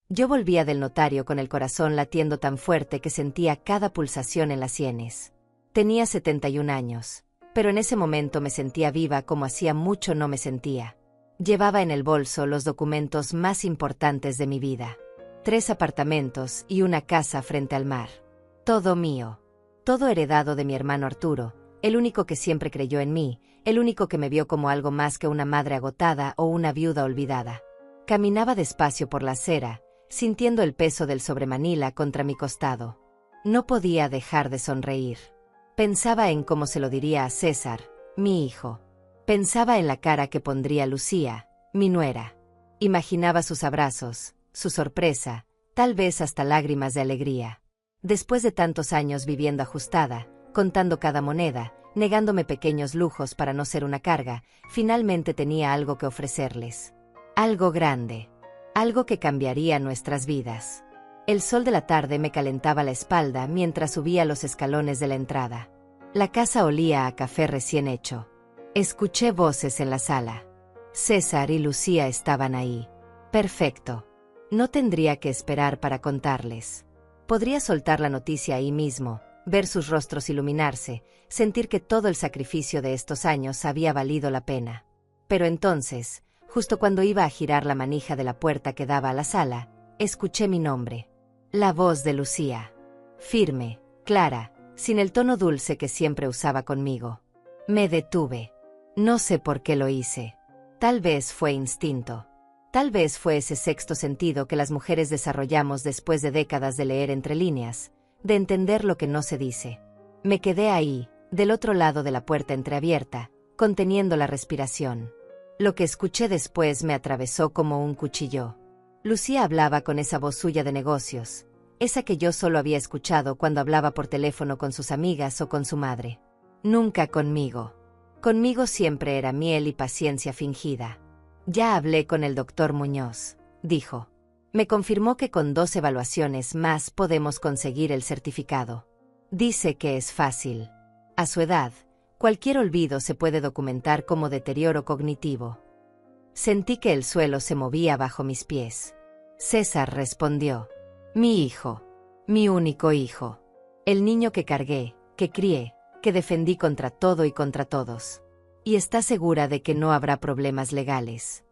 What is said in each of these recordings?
Yo volvía del notario con el corazón latiendo tan fuerte que sentía cada pulsación en las sienes. Tenía 71 años, pero en ese momento me sentía viva como hacía mucho no me sentía. Llevaba en el bolso los documentos más importantes de mi vida. 3 apartamentos y una casa frente al mar. Todo mío. Todo heredado de mi hermano Arturo, el único que siempre creyó en mí, el único que me vio como algo más que una madre agotada o una viuda olvidada. Caminaba despacio por la acera, sintiendo el peso del sobremanila contra mi costado. No podía dejar de sonreír. Pensaba en cómo se lo diría a César, mi hijo. Pensaba en la cara que pondría Lucía, mi nuera. Imaginaba sus abrazos, su sorpresa, tal vez hasta lágrimas de alegría. Después de tantos años viviendo ajustada, contando cada moneda, negándome pequeños lujos para no ser una carga, finalmente tenía algo que ofrecerles. Algo grande. Algo que cambiaría nuestras vidas. El sol de la tarde me calentaba la espalda mientras subía los escalones de la entrada. La casa olía a café recién hecho. Escuché voces en la sala. César y Lucía estaban ahí. Perfecto. No tendría que esperar para contarles. Podría soltar la noticia ahí mismo, ver sus rostros iluminarse, sentir que todo el sacrificio de estos años había valido la pena. Pero entonces, justo cuando iba a girar la manija de la puerta que daba a la sala, escuché mi nombre. La voz de Lucía. Firme, clara, sin el tono dulce que siempre usaba conmigo. Me detuve. No sé por qué lo hice. Tal vez fue instinto. Tal vez fue ese sexto sentido que las mujeres desarrollamos después de décadas de leer entre líneas, de entender lo que no se dice. Me quedé ahí, del otro lado de la puerta entreabierta, conteniendo la respiración. Lo que escuché después me atravesó como un cuchillo. Lucía hablaba con esa voz suya de negocios, esa que yo solo había escuchado cuando hablaba por teléfono con sus amigas o con su madre. Nunca conmigo. Conmigo siempre era miel y paciencia fingida. Ya hablé con el doctor Muñoz, dijo. Me confirmó que con 2 evaluaciones más podemos conseguir el certificado. Dice que es fácil. A su edad, cualquier olvido se puede documentar como deterioro cognitivo. Sentí que el suelo se movía bajo mis pies. César respondió. Mi hijo. Mi único hijo. El niño que cargué, que crié, que defendí contra todo y contra todos. ¿Y está segura de que no habrá problemas legales?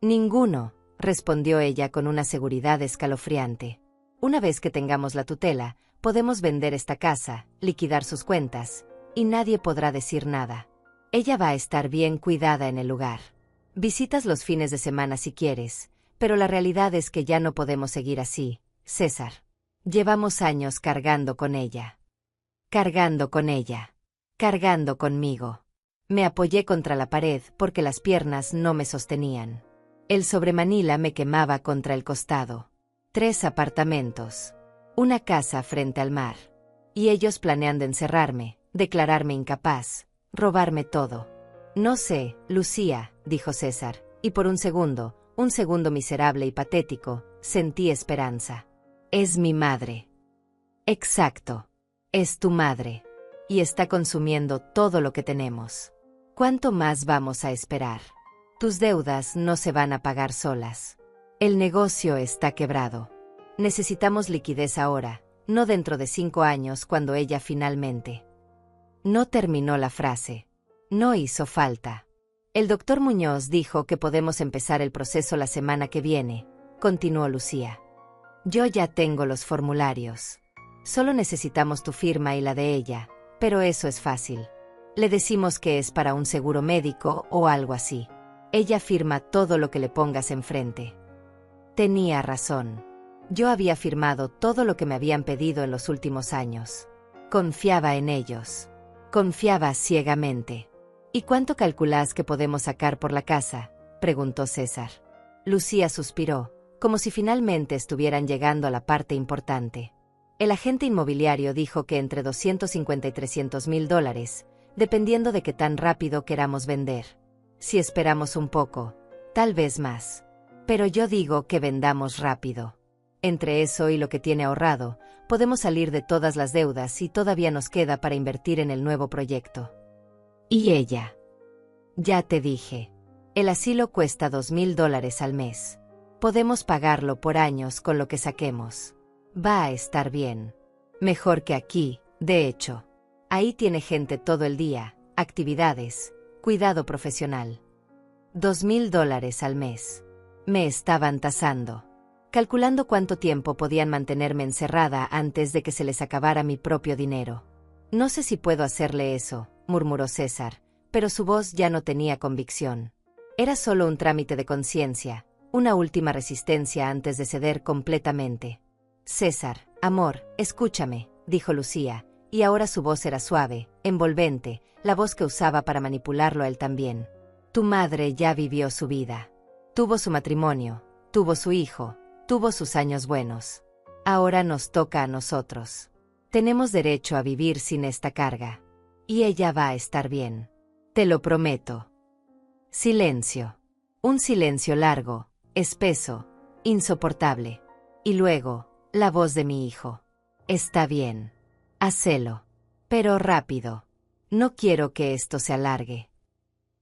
Ninguno, respondió ella con una seguridad escalofriante. Una vez que tengamos la tutela, podemos vender esta casa, liquidar sus cuentas, y nadie podrá decir nada. Ella va a estar bien cuidada en el lugar. Visitas los fines de semana si quieres, pero la realidad es que ya no podemos seguir así, César. Llevamos años cargando con ella. Cargando con ella. Cargando conmigo. Me apoyé contra la pared porque las piernas no me sostenían. El sobremanila me quemaba contra el costado. 3 apartamentos. Una casa frente al mar. Y ellos planeando encerrarme, declararme incapaz, robarme todo. No sé, Lucía, dijo César, y por un segundo miserable y patético, sentí esperanza. Es mi madre. Exacto. Es tu madre. Y está consumiendo todo lo que tenemos. ¿Cuánto más vamos a esperar? Tus deudas no se van a pagar solas. El negocio está quebrado. Necesitamos liquidez ahora, no dentro de 5 años cuando ella finalmente. No terminó la frase. No hizo falta. El doctor Muñoz dijo que podemos empezar el proceso la semana que viene, continuó Lucía. Yo ya tengo los formularios. Solo necesitamos tu firma y la de ella, pero eso es fácil. Le decimos que es para un seguro médico o algo así. Ella firma todo lo que le pongas enfrente. Tenía razón. Yo había firmado todo lo que me habían pedido en los últimos años. Confiaba en ellos. Confiaba ciegamente. ¿Y cuánto calculás que podemos sacar por la casa?, preguntó César. Lucía suspiró, como si finalmente estuvieran llegando a la parte importante. El agente inmobiliario dijo que entre 250 y 300 mil dólares, dependiendo de qué tan rápido queramos vender. Si esperamos un poco, tal vez más. Pero yo digo que vendamos rápido. Entre eso y lo que tiene ahorrado, podemos salir de todas las deudas y todavía nos queda para invertir en el nuevo proyecto. ¿Y ella? Ya te dije. El asilo cuesta $2,000 al mes. Podemos pagarlo por años con lo que saquemos. Va a estar bien. Mejor que aquí, de hecho. Ahí tiene gente todo el día, actividades, cuidado profesional. $2,000 al mes. Me estaban tasando. Calculando cuánto tiempo podían mantenerme encerrada antes de que se les acabara mi propio dinero. No sé si puedo hacerle eso, murmuró César, pero su voz ya no tenía convicción. Era solo un trámite de conciencia, una última resistencia antes de ceder completamente. César, amor, escúchame, dijo Lucía, y ahora su voz era suave, envolvente, la voz que usaba para manipularlo a él también. Tu madre ya vivió su vida. Tuvo su matrimonio, tuvo su hijo, tuvo sus años buenos. Ahora nos toca a nosotros. Tenemos derecho a vivir sin esta carga. Y ella va a estar bien. Te lo prometo. Silencio. Un silencio largo, espeso, insoportable. Y luego, la voz de mi hijo. Está bien. Hacelo. Pero rápido. No quiero que esto se alargue.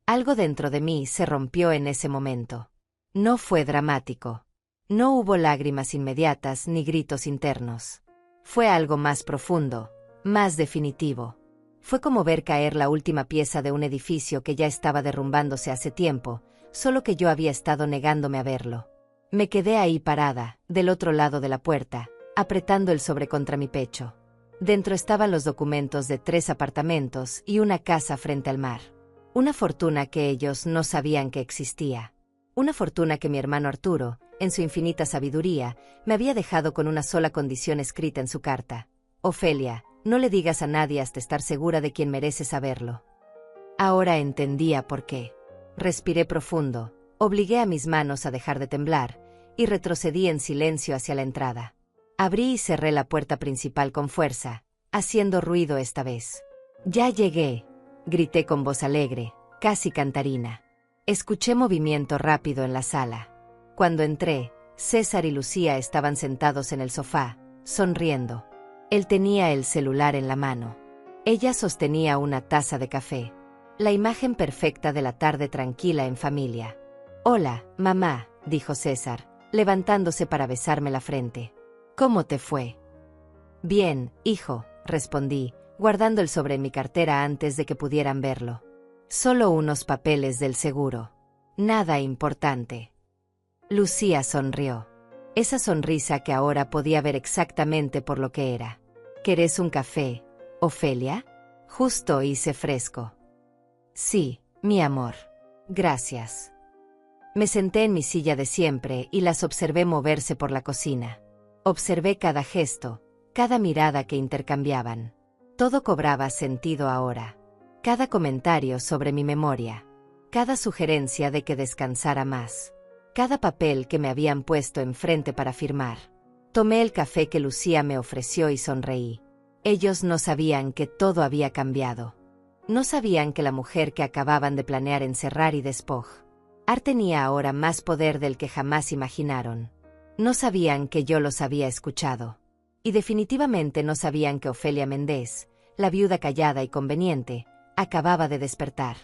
Algo dentro de mí se rompió en ese momento. No fue dramático. No hubo lágrimas inmediatas ni gritos internos. Fue algo más profundo, más definitivo. Fue como ver caer la última pieza de un edificio que ya estaba derrumbándose hace tiempo, solo que yo había estado negándome a verlo. Me quedé ahí parada, del otro lado de la puerta, apretando el sobre contra mi pecho. Dentro estaban los documentos de 3 apartamentos y una casa frente al mar. Una fortuna que ellos no sabían que existía. Una fortuna que mi hermano Arturo, en su infinita sabiduría, me había dejado con una sola condición escrita en su carta. Ofelia, no le digas a nadie hasta estar segura de quien merece saberlo. Ahora entendía por qué. Respiré profundo, obligué a mis manos a dejar de temblar, y retrocedí en silencio hacia la entrada. Abrí y cerré la puerta principal con fuerza, haciendo ruido esta vez. «Ya llegué», grité con voz alegre, casi cantarina. Escuché movimiento rápido en la sala. Cuando entré, César y Lucía estaban sentados en el sofá, sonriendo. Él tenía el celular en la mano. Ella sostenía una taza de café. La imagen perfecta de la tarde tranquila en familia. «Hola, mamá», dijo César, levantándose para besarme la frente. «¿Cómo te fue?» «Bien, hijo», respondí, guardando el sobre en mi cartera antes de que pudieran verlo. «Solo unos papeles del seguro. Nada importante». Lucía sonrió. Esa sonrisa que ahora podía ver exactamente por lo que era. «¿Querés un café, Ofelia?» Justo hice fresco. «Sí, mi amor. Gracias». Me senté en mi silla de siempre y las observé moverse por la cocina. Observé cada gesto, cada mirada que intercambiaban. Todo cobraba sentido ahora. Cada comentario sobre mi memoria. Cada sugerencia de que descansara más. Cada papel que me habían puesto enfrente para firmar. Tomé el café que Lucía me ofreció y sonreí. Ellos no sabían que todo había cambiado. No sabían que la mujer que acababan de planear encerrar y despojar tenía ahora más poder del que jamás imaginaron. No sabían que yo los había escuchado. Y definitivamente no sabían que Ofelia Méndez, la viuda callada y conveniente, acababa de despertar.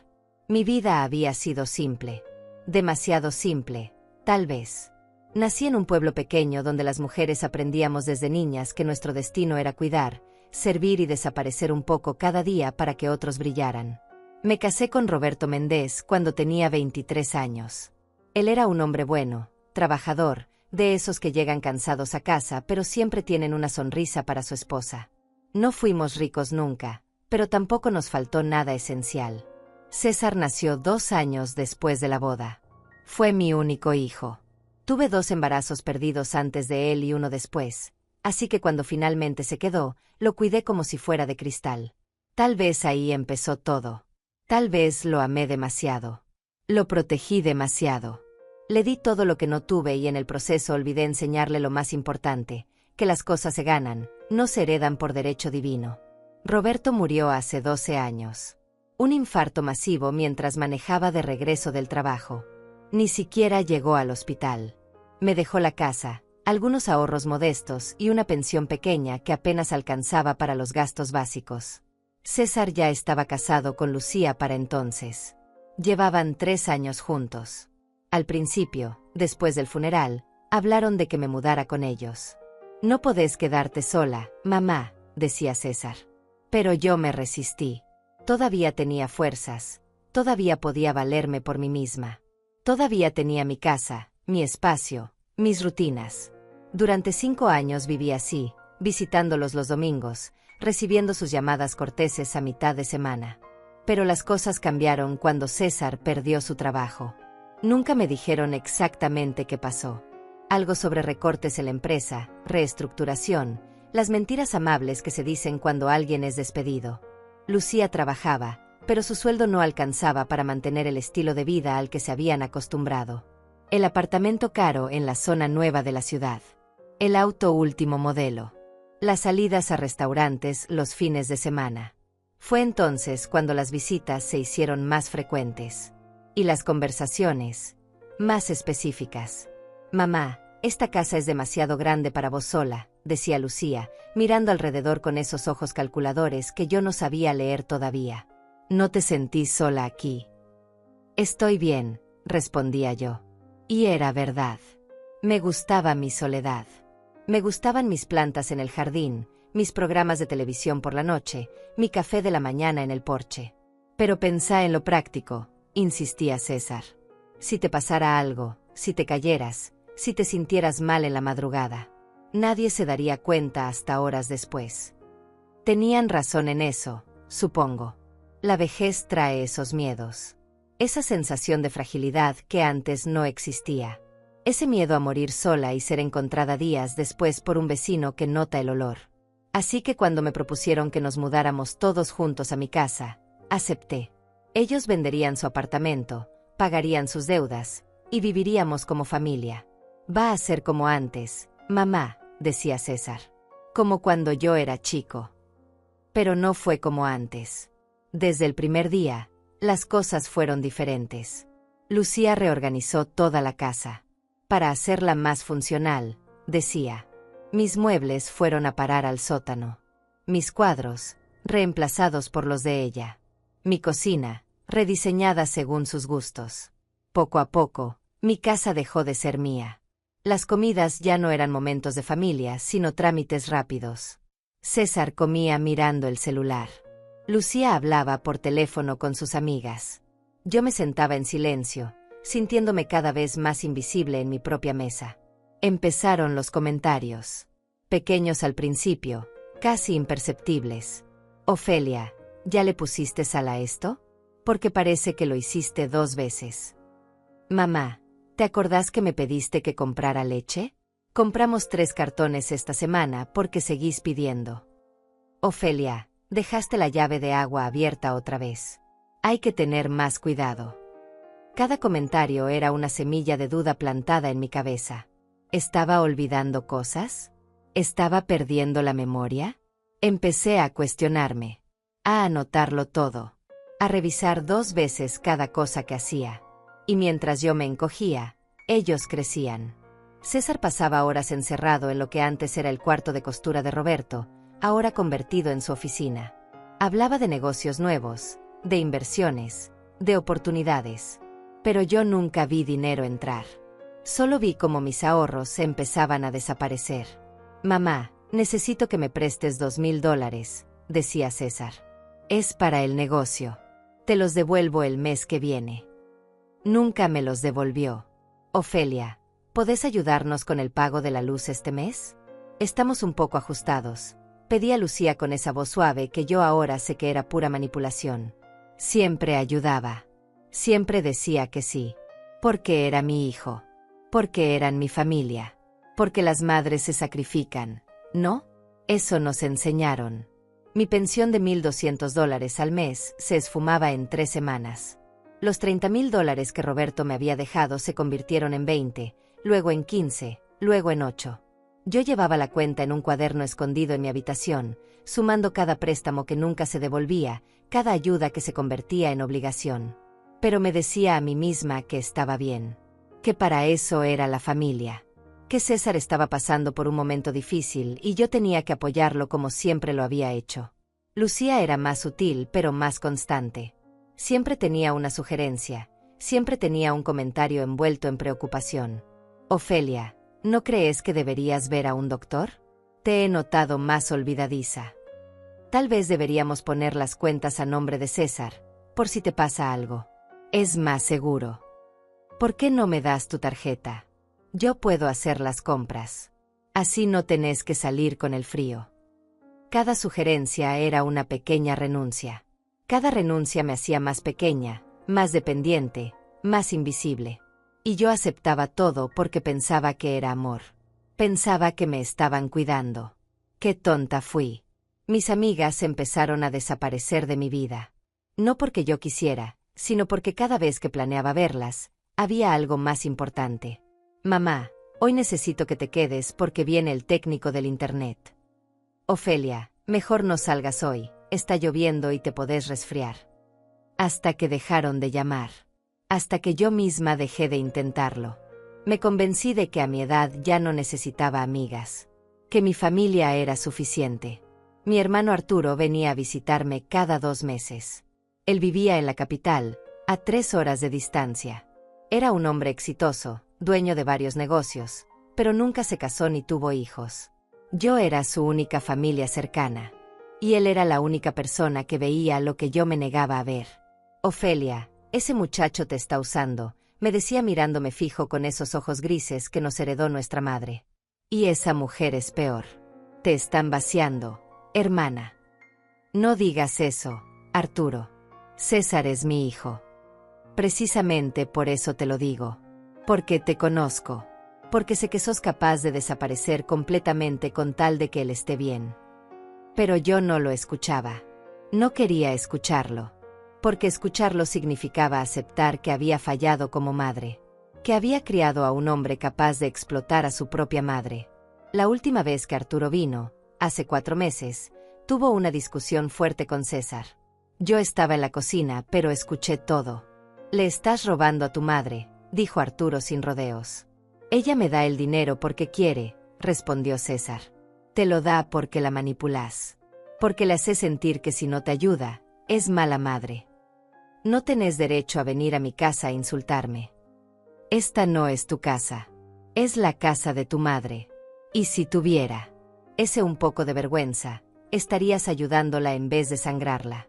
Mi vida había sido simple. Demasiado simple, tal vez. Nací en un pueblo pequeño donde las mujeres aprendíamos desde niñas que nuestro destino era cuidar, servir y desaparecer un poco cada día para que otros brillaran. Me casé con Roberto Méndez cuando tenía 23 años. Él era un hombre bueno, trabajador, de esos que llegan cansados a casa pero siempre tienen una sonrisa para su esposa. No fuimos ricos nunca, pero tampoco nos faltó nada esencial. César nació 2 años después de la boda. Fue mi único hijo. Tuve 2 embarazos perdidos antes de él y uno después, así que cuando finalmente se quedó, lo cuidé como si fuera de cristal. Tal vez ahí empezó todo. Tal vez lo amé demasiado. Lo protegí demasiado. Le di todo lo que no tuve y en el proceso olvidé enseñarle lo más importante, que las cosas se ganan, no se heredan por derecho divino. Roberto murió hace 12 años. Un infarto masivo mientras manejaba de regreso del trabajo. Ni siquiera llegó al hospital. Me dejó la casa, algunos ahorros modestos y una pensión pequeña que apenas alcanzaba para los gastos básicos. César ya estaba casado con Lucía para entonces. Llevaban 3 años juntos. Al principio, Después del funeral, hablaron de que me mudara con ellos. No podés quedarte sola, mamá, decía César. Pero yo me resistí. Todavía tenía fuerzas. Todavía podía valerme por mí misma. Todavía tenía mi casa, mi espacio, mis rutinas. Durante 5 años viví así, visitándolos los domingos, recibiendo sus llamadas corteses a mitad de semana. Pero las cosas cambiaron cuando César perdió su trabajo. Nunca me dijeron exactamente qué pasó. Algo sobre recortes en la empresa, reestructuración, las mentiras amables que se dicen cuando alguien es despedido. Lucía trabajaba, pero su sueldo no alcanzaba para mantener el estilo de vida al que se habían acostumbrado. El apartamento caro en la zona nueva de la ciudad. El auto último modelo. Las salidas a restaurantes los fines de semana. Fue entonces cuando las visitas se hicieron más frecuentes. Y las conversaciones, más específicas. Mamá, esta casa es demasiado grande para vos sola, decía Lucía, mirando alrededor con esos ojos calculadores que yo no sabía leer todavía. ¿No te sentís sola aquí? Estoy bien, respondía yo. Y era verdad. Me gustaba mi soledad. Me gustaban mis plantas en el jardín, mis programas de televisión por la noche, mi café de la mañana en el porche. Pero pensá en lo práctico, insistía César. Si te pasara algo, si te cayeras, si te sintieras mal en la madrugada, nadie se daría cuenta hasta horas después. Tenían razón en eso, supongo. La vejez trae esos miedos. Esa sensación de fragilidad que antes no existía. Ese miedo a morir sola y ser encontrada días después por un vecino que nota el olor. Así que cuando me propusieron que nos mudáramos todos juntos a mi casa, acepté. Ellos venderían su apartamento, pagarían sus deudas, y viviríamos como familia. Va a ser como antes, mamá, decía César. Como cuando yo era chico. Pero no fue como antes. Desde el primer día, las cosas fueron diferentes. Lucía reorganizó toda la casa. Para hacerla más funcional, decía. Mis muebles fueron a parar al sótano. Mis cuadros, reemplazados por los de ella. Mi cocina, rediseñada según sus gustos. Poco a poco, mi casa dejó de ser mía. Las comidas ya no eran momentos de familia, sino trámites rápidos. César comía mirando el celular. Lucía hablaba por teléfono con sus amigas. Yo me sentaba en silencio, sintiéndome cada vez más invisible en mi propia mesa. Empezaron los comentarios. Pequeños al principio, casi imperceptibles. Ofelia, ¿ya le pusiste sal a esto? Porque parece que lo hiciste 2 veces. Mamá, ¿te acordás que me pediste que comprara leche? Compramos 3 cartones esta semana porque seguís pidiendo. Ofelia, dejaste la llave de agua abierta otra vez. Hay que tener más cuidado. Cada comentario era una semilla de duda plantada en mi cabeza. ¿Estaba olvidando cosas? ¿Estaba perdiendo la memoria? Empecé a cuestionarme, a anotarlo todo, a revisar 2 veces cada cosa que hacía. Y mientras yo me encogía, ellos crecían. César pasaba horas encerrado en lo que antes era el cuarto de costura de Roberto, ahora convertido en su oficina. Hablaba de negocios nuevos, de inversiones, de oportunidades. Pero yo nunca vi dinero entrar. Solo vi cómo mis ahorros empezaban a desaparecer. Mamá, necesito que me prestes $2,000, decía César. Es para el negocio. Te los devuelvo el mes que viene. Nunca me los devolvió. Ofelia, ¿podés ayudarnos con el pago de la luz este mes? Estamos un poco ajustados. Pedí a Lucía con esa voz suave que yo ahora sé que era pura manipulación. Siempre ayudaba. Siempre decía que sí. Porque era mi hijo. Porque eran mi familia. Porque las madres se sacrifican, ¿no? Eso nos enseñaron. Mi pensión de $1,200 al mes se esfumaba en 3 semanas. Los $30,000 que Roberto me había dejado se convirtieron en 20, luego en 15, luego en 8. Yo llevaba la cuenta en un cuaderno escondido en mi habitación, sumando cada préstamo que nunca se devolvía, cada ayuda que se convertía en obligación. Pero me decía a mí misma que estaba bien. Que para eso era la familia. Que César estaba pasando por un momento difícil y yo tenía que apoyarlo como siempre lo había hecho. Lucía era más sutil pero más constante. Siempre tenía una sugerencia, siempre tenía un comentario envuelto en preocupación. Ofelia, ¿no crees que deberías ver a un doctor? Te he notado más olvidadiza. Tal vez deberíamos poner las cuentas a nombre de César, por si te pasa algo. Es más seguro. ¿Por qué no me das tu tarjeta? Yo puedo hacer las compras. Así no tenés que salir con el frío. Cada sugerencia era una pequeña renuncia. Cada renuncia me hacía más pequeña, más dependiente, más invisible. Y yo aceptaba todo porque pensaba que era amor. Pensaba que me estaban cuidando. ¡Qué tonta fui! Mis amigas empezaron a desaparecer de mi vida. No porque yo quisiera, sino porque cada vez que planeaba verlas, había algo más importante. Mamá, hoy necesito que te quedes porque viene el técnico del internet. Ofelia, mejor no salgas hoy, está lloviendo y te podés resfriar. Hasta que dejaron de llamar. Hasta que yo misma dejé de intentarlo. Me convencí de que a mi edad ya no necesitaba amigas. Que mi familia era suficiente. Mi hermano Arturo venía a visitarme cada 2 meses. Él vivía en la capital, a 3 horas de distancia. Era un hombre exitoso, dueño de varios negocios, pero nunca se casó ni tuvo hijos. Yo era su única familia cercana. Y él era la única persona que veía lo que yo me negaba a ver. Ofelia, ese muchacho te está usando, me decía mirándome fijo con esos ojos grises que nos heredó nuestra madre. Y esa mujer es peor. Te están vaciando, hermana. No digas eso, Arturo. César es mi hijo. Precisamente por eso te lo digo. Porque te conozco. Porque sé que sos capaz de desaparecer completamente con tal de que él esté bien. Pero yo no lo escuchaba. No quería escucharlo. Porque escucharlo significaba aceptar que había fallado como madre. Que había criado a un hombre capaz de explotar a su propia madre. La última vez que Arturo vino, hace 4 meses, tuvo una discusión fuerte con César. Yo estaba en la cocina, pero escuché todo. Le estás robando a tu madre, dijo Arturo sin rodeos. Ella me da el dinero porque quiere, respondió César. Te lo da porque la manipulás. Porque le haces sentir que si no te ayuda, es mala madre. No tenés derecho a venir a mi casa a insultarme. Esta no es tu casa. Es la casa de tu madre. Y si tuviera ese un poco de vergüenza, estarías ayudándola en vez de sangrarla.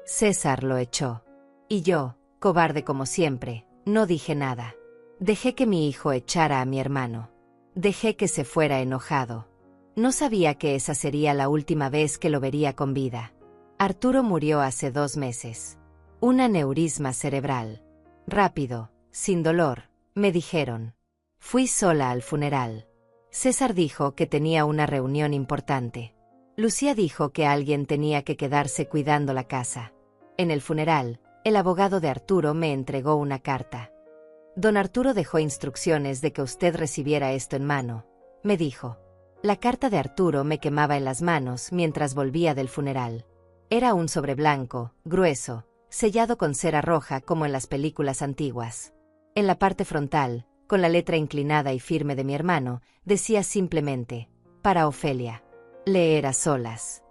César lo echó. Y yo, cobarde como siempre, no dije nada. Dejé que mi hijo echara a mi hermano. Dejé que se fuera enojado. No sabía que esa sería la última vez que lo vería con vida. Arturo murió hace 2 meses. Un aneurisma cerebral. Rápido, sin dolor, me dijeron. Fui sola al funeral. César dijo que tenía una reunión importante. Lucía dijo que alguien tenía que quedarse cuidando la casa. En el funeral, el abogado de Arturo me entregó una carta. Don Arturo dejó instrucciones de que usted recibiera esto en mano, me dijo. La carta de Arturo me quemaba en las manos mientras volvía del funeral. Era un sobre blanco, grueso, sellado con cera roja como en las películas antiguas. En la parte frontal, con la letra inclinada y firme de mi hermano, decía simplemente, para Ofelia. Leer a solas.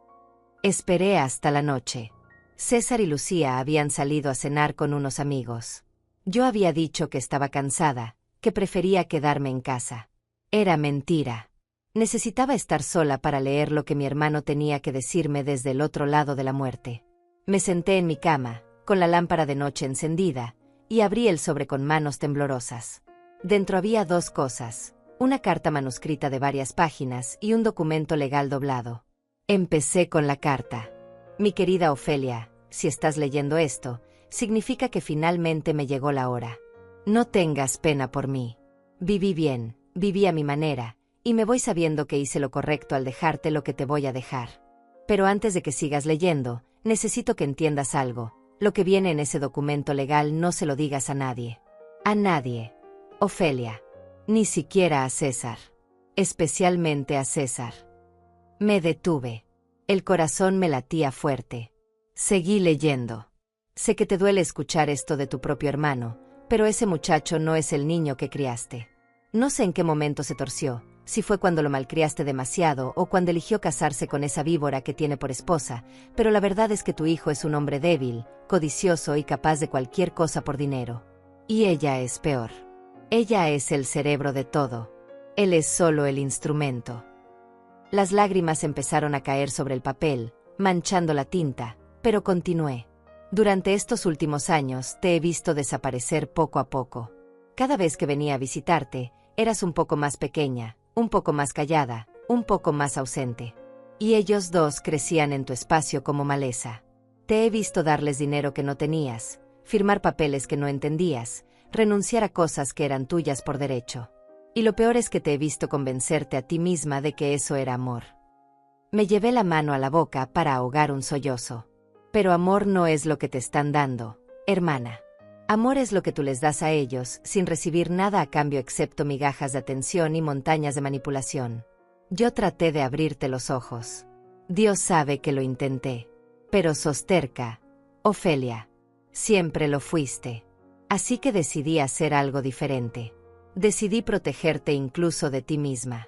Esperé hasta la noche. César y Lucía habían salido a cenar con unos amigos. Yo había dicho que estaba cansada, que prefería quedarme en casa. Era mentira. Necesitaba estar sola para leer lo que mi hermano tenía que decirme desde el otro lado de la muerte. Me senté en mi cama, con la lámpara de noche encendida, y abrí el sobre con manos temblorosas. Dentro había 2 cosas, una carta manuscrita de varias páginas y un documento legal doblado. Empecé con la carta. Mi querida Ofelia, si estás leyendo esto, significa que finalmente me llegó la hora. No tengas pena por mí. Viví bien, viví a mi manera, y me voy sabiendo que hice lo correcto al dejarte lo que te voy a dejar. Pero antes de que sigas leyendo, necesito que entiendas algo. Lo que viene en ese documento legal no se lo digas a nadie. A nadie. Ofelia. Ni siquiera a César. Especialmente a César. Me detuve. El corazón me latía fuerte. Seguí leyendo. Sé que te duele escuchar esto de tu propio hermano, pero ese muchacho no es el niño que criaste. No sé en qué momento se torció, si fue cuando lo malcriaste demasiado o cuando eligió casarse con esa víbora que tiene por esposa, pero la verdad es que tu hijo es un hombre débil, codicioso y capaz de cualquier cosa por dinero. Y ella es peor. Ella es el cerebro de todo. Él es solo el instrumento. Las lágrimas empezaron a caer sobre el papel, manchando la tinta, pero continué. Durante estos últimos años te he visto desaparecer poco a poco. Cada vez que venía a visitarte, eras un poco más pequeña, un poco más callada, un poco más ausente. Y ellos dos crecían en tu espacio como maleza. Te he visto darles dinero que no tenías, firmar papeles que no entendías, renunciar a cosas que eran tuyas por derecho. Y lo peor es que te he visto convencerte a ti misma de que eso era amor. Me llevé la mano a la boca para ahogar un sollozo. Pero amor no es lo que te están dando, hermana. Amor es lo que tú les das a ellos, sin recibir nada a cambio excepto migajas de atención y montañas de manipulación. Yo traté de abrirte los ojos. Dios sabe que lo intenté. Pero sos terca, Ofelia. Siempre lo fuiste. Así que decidí hacer algo diferente. Decidí protegerte incluso de ti misma.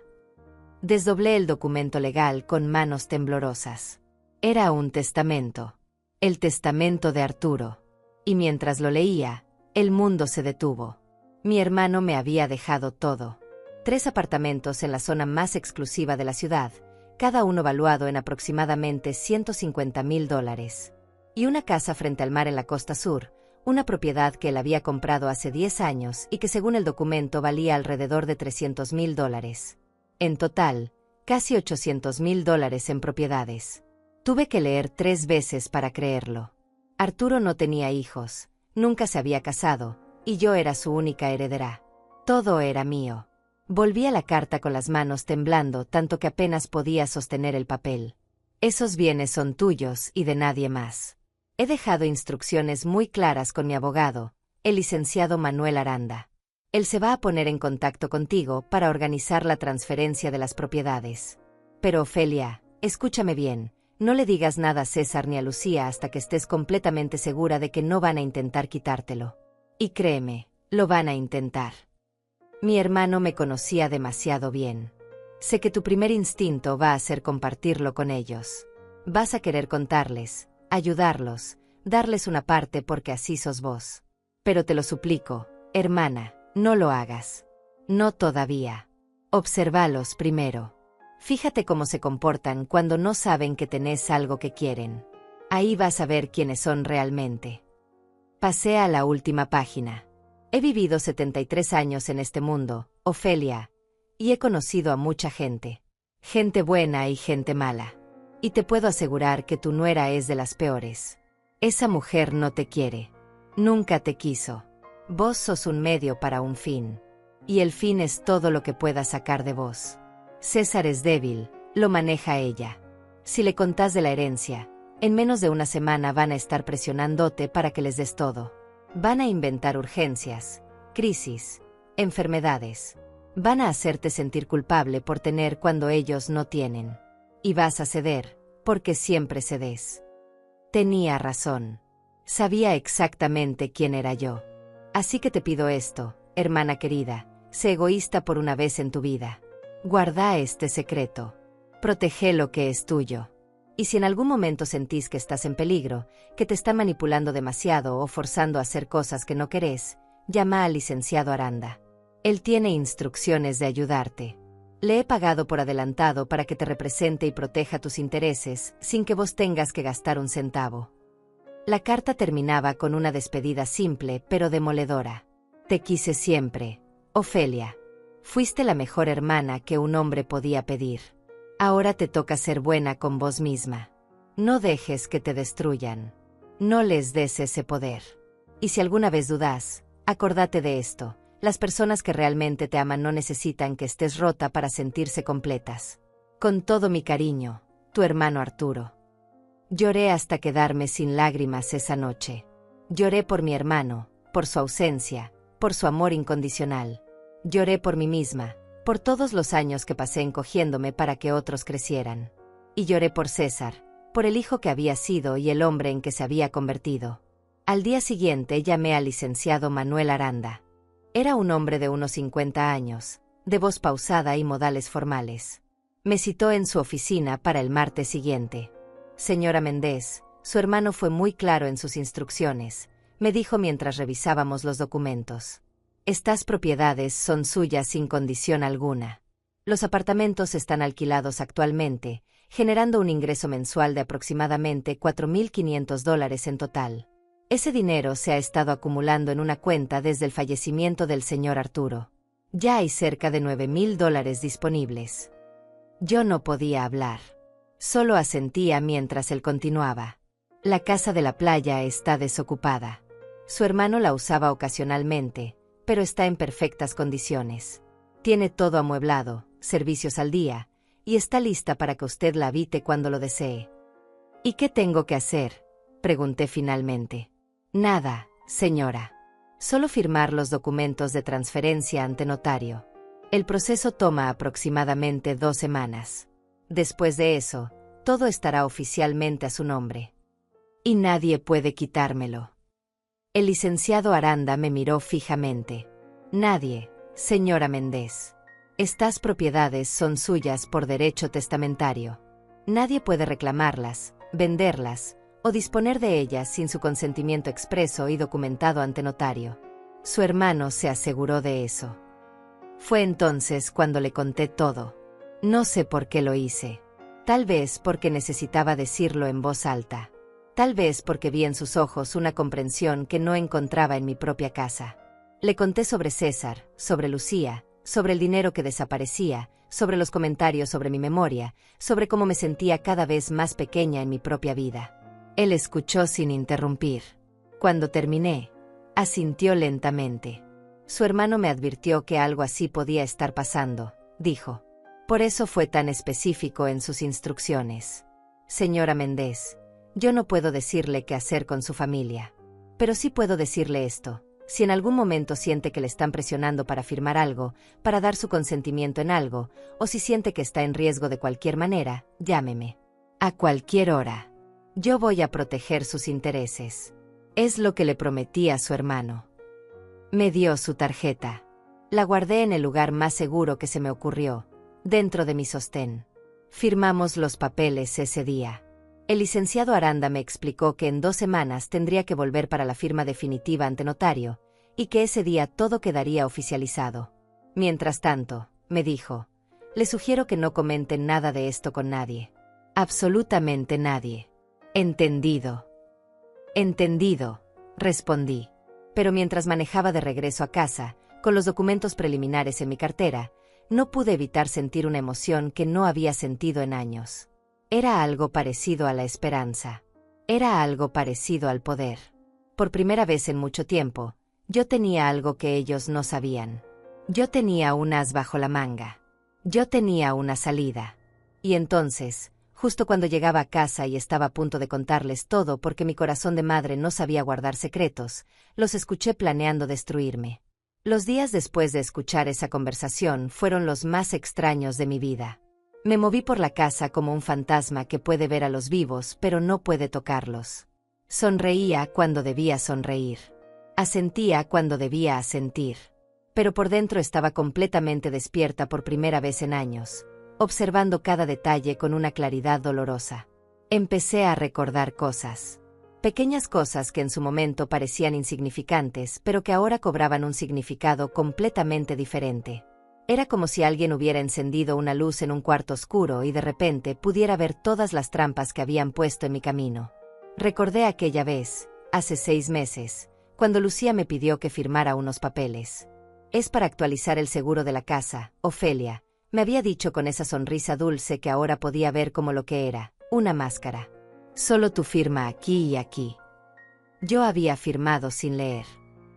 Desdoblé el documento legal con manos temblorosas. Era un testamento. El testamento de Arturo. Y mientras lo leía, el mundo se detuvo. Mi hermano me había dejado todo. 3 apartamentos en la zona más exclusiva de la ciudad, cada uno valuado en aproximadamente $150,000. Y una casa frente al mar en la costa sur, una propiedad que él había comprado hace 10 años y que según el documento valía alrededor de $300,000. En total, casi $800,000 en propiedades. Tuve que leer 3 veces para creerlo. Arturo no tenía hijos, nunca se había casado, y yo era su única heredera. Todo era mío. Volví a la carta con las manos temblando tanto que apenas podía sostener el papel. Esos bienes son tuyos y de nadie más. He dejado instrucciones muy claras con mi abogado, el licenciado Manuel Aranda. Él se va a poner en contacto contigo para organizar la transferencia de las propiedades. Pero Ofelia, escúchame bien. No le digas nada a César ni a Lucía hasta que estés completamente segura de que no van a intentar quitártelo. Y créeme, lo van a intentar. Mi hermano me conocía demasiado bien. Sé que tu primer instinto va a ser compartirlo con ellos. Vas a querer contarles, ayudarlos, darles una parte porque así sos vos. Pero te lo suplico, hermana, no lo hagas. No todavía. Obsérvalos primero. Fíjate cómo se comportan cuando no saben que tenés algo que quieren. Ahí vas a ver quiénes son realmente. Pasé a la última página. He vivido 73 años en este mundo, Ofelia, y he conocido a mucha gente. Gente buena y gente mala. Y te puedo asegurar que tu nuera es de las peores. Esa mujer no te quiere. Nunca te quiso. Vos sos un medio para un fin. Y el fin es todo lo que pueda sacar de vos. César es débil, lo maneja ella. Si le contás de la herencia, en menos de una semana van a estar presionándote para que les des todo. Van a inventar urgencias, crisis, enfermedades. Van a hacerte sentir culpable por tener cuando ellos no tienen. Y vas a ceder, porque siempre cedes. Tenía razón. Sabía exactamente quién era yo. Así que te pido esto, hermana querida, sé egoísta por una vez en tu vida. Guarda este secreto. Protege lo que es tuyo. Y si en algún momento sentís que estás en peligro, que te están manipulando demasiado o forzando a hacer cosas que no querés, llama al licenciado Aranda. Él tiene instrucciones de ayudarte. Le he pagado por adelantado para que te represente y proteja tus intereses, sin que vos tengas que gastar un centavo. La carta terminaba con una despedida simple pero demoledora. Te quise siempre, Ofelia. Fuiste la mejor hermana que un hombre podía pedir. Ahora te toca ser buena con vos misma. No dejes que te destruyan. No les des ese poder. Y si alguna vez dudás, acordate de esto. Las personas que realmente te aman no necesitan que estés rota para sentirse completas. Con todo mi cariño, tu hermano Arturo. Lloré hasta quedarme sin lágrimas esa noche. Lloré por mi hermano, por su ausencia, por su amor incondicional. Lloré por mí misma, por todos los años que pasé encogiéndome para que otros crecieran. Y lloré por César, por el hijo que había sido y el hombre en que se había convertido. Al día siguiente llamé al licenciado Manuel Aranda. Era un hombre de unos 50 años, de voz pausada y modales formales. Me citó en su oficina para el martes siguiente. Señora Méndez, su hermano fue muy claro en sus instrucciones. me dijo mientras revisábamos los documentos. Estas propiedades son suyas sin condición alguna. Los apartamentos están alquilados actualmente, generando un ingreso mensual de aproximadamente $4.500 en total. Ese dinero se ha estado acumulando en una cuenta desde el fallecimiento del señor Arturo. Ya hay cerca de $9.000 disponibles. Yo no podía hablar. Solo asentía mientras él continuaba. La casa de la playa está desocupada. Su hermano la usaba ocasionalmente, pero está en perfectas condiciones. Tiene todo amueblado, servicios al día, y está lista para que usted la habite cuando lo desee. ¿Y qué tengo que hacer?, pregunté finalmente. Nada, señora. Solo firmar los documentos de transferencia ante notario. El proceso toma aproximadamente 2 semanas. Después de eso, todo estará oficialmente a su nombre. Y nadie puede quitármelo. El licenciado Aranda me miró fijamente. Nadie, señora Méndez. Estas propiedades son suyas por derecho testamentario. Nadie puede reclamarlas, venderlas o disponer de ellas sin su consentimiento expreso y documentado ante notario. Su hermano se aseguró de eso. Fue entonces cuando le conté todo. No sé por qué lo hice. Tal vez porque necesitaba decirlo en voz alta. Tal vez porque vi en sus ojos una comprensión que no encontraba en mi propia casa. Le conté sobre César, sobre Lucía, sobre el dinero que desaparecía, sobre los comentarios sobre mi memoria, sobre cómo me sentía cada vez más pequeña en mi propia vida. Él escuchó sin interrumpir. Cuando terminé, asintió lentamente. Su hermano me advirtió que algo así podía estar pasando, dijo. Por eso fue tan específico en sus instrucciones. Señora Méndez, yo no puedo decirle qué hacer con su familia. Pero sí puedo decirle esto. Si en algún momento siente que le están presionando para firmar algo, para dar su consentimiento en algo, o si siente que está en riesgo de cualquier manera, llámeme. A cualquier hora. Yo voy a proteger sus intereses. Es lo que le prometí a su hermano. Me dio su tarjeta. La guardé en el lugar más seguro que se me ocurrió, dentro de mi sostén. Firmamos los papeles ese día. El licenciado Aranda me explicó que en 2 semanas tendría que volver para la firma definitiva ante notario, y que ese día todo quedaría oficializado. Mientras tanto, me dijo, le sugiero que no comenten nada de esto con nadie. Absolutamente nadie. Entendido. Entendido, respondí. Pero mientras manejaba de regreso a casa, con los documentos preliminares en mi cartera, no pude evitar sentir una emoción que no había sentido en años. Era algo parecido a la esperanza. Era algo parecido al poder. Por primera vez en mucho tiempo, yo tenía algo que ellos no sabían. Yo tenía un as bajo la manga. Yo tenía una salida. Y entonces, justo cuando llegaba a casa y estaba a punto de contarles todo porque mi corazón de madre no sabía guardar secretos, los escuché planeando destruirme. Los días después de escuchar esa conversación fueron los más extraños de mi vida. Me moví por la casa como un fantasma que puede ver a los vivos pero no puede tocarlos. Sonreía cuando debía sonreír. Asentía cuando debía asentir. Pero por dentro estaba completamente despierta por primera vez en años, observando cada detalle con una claridad dolorosa. Empecé a recordar cosas. Pequeñas cosas que en su momento parecían insignificantes, pero que ahora cobraban un significado completamente diferente. Era como si alguien hubiera encendido una luz en un cuarto oscuro y de repente pudiera ver todas las trampas que habían puesto en mi camino. Recordé aquella vez, hace 6 meses, cuando Lucía me pidió que firmara unos papeles. Es para actualizar el seguro de la casa, Ofelia, me había dicho con esa sonrisa dulce que ahora podía ver como lo que era, una máscara. Solo tu firma aquí y aquí. Yo había firmado sin leer.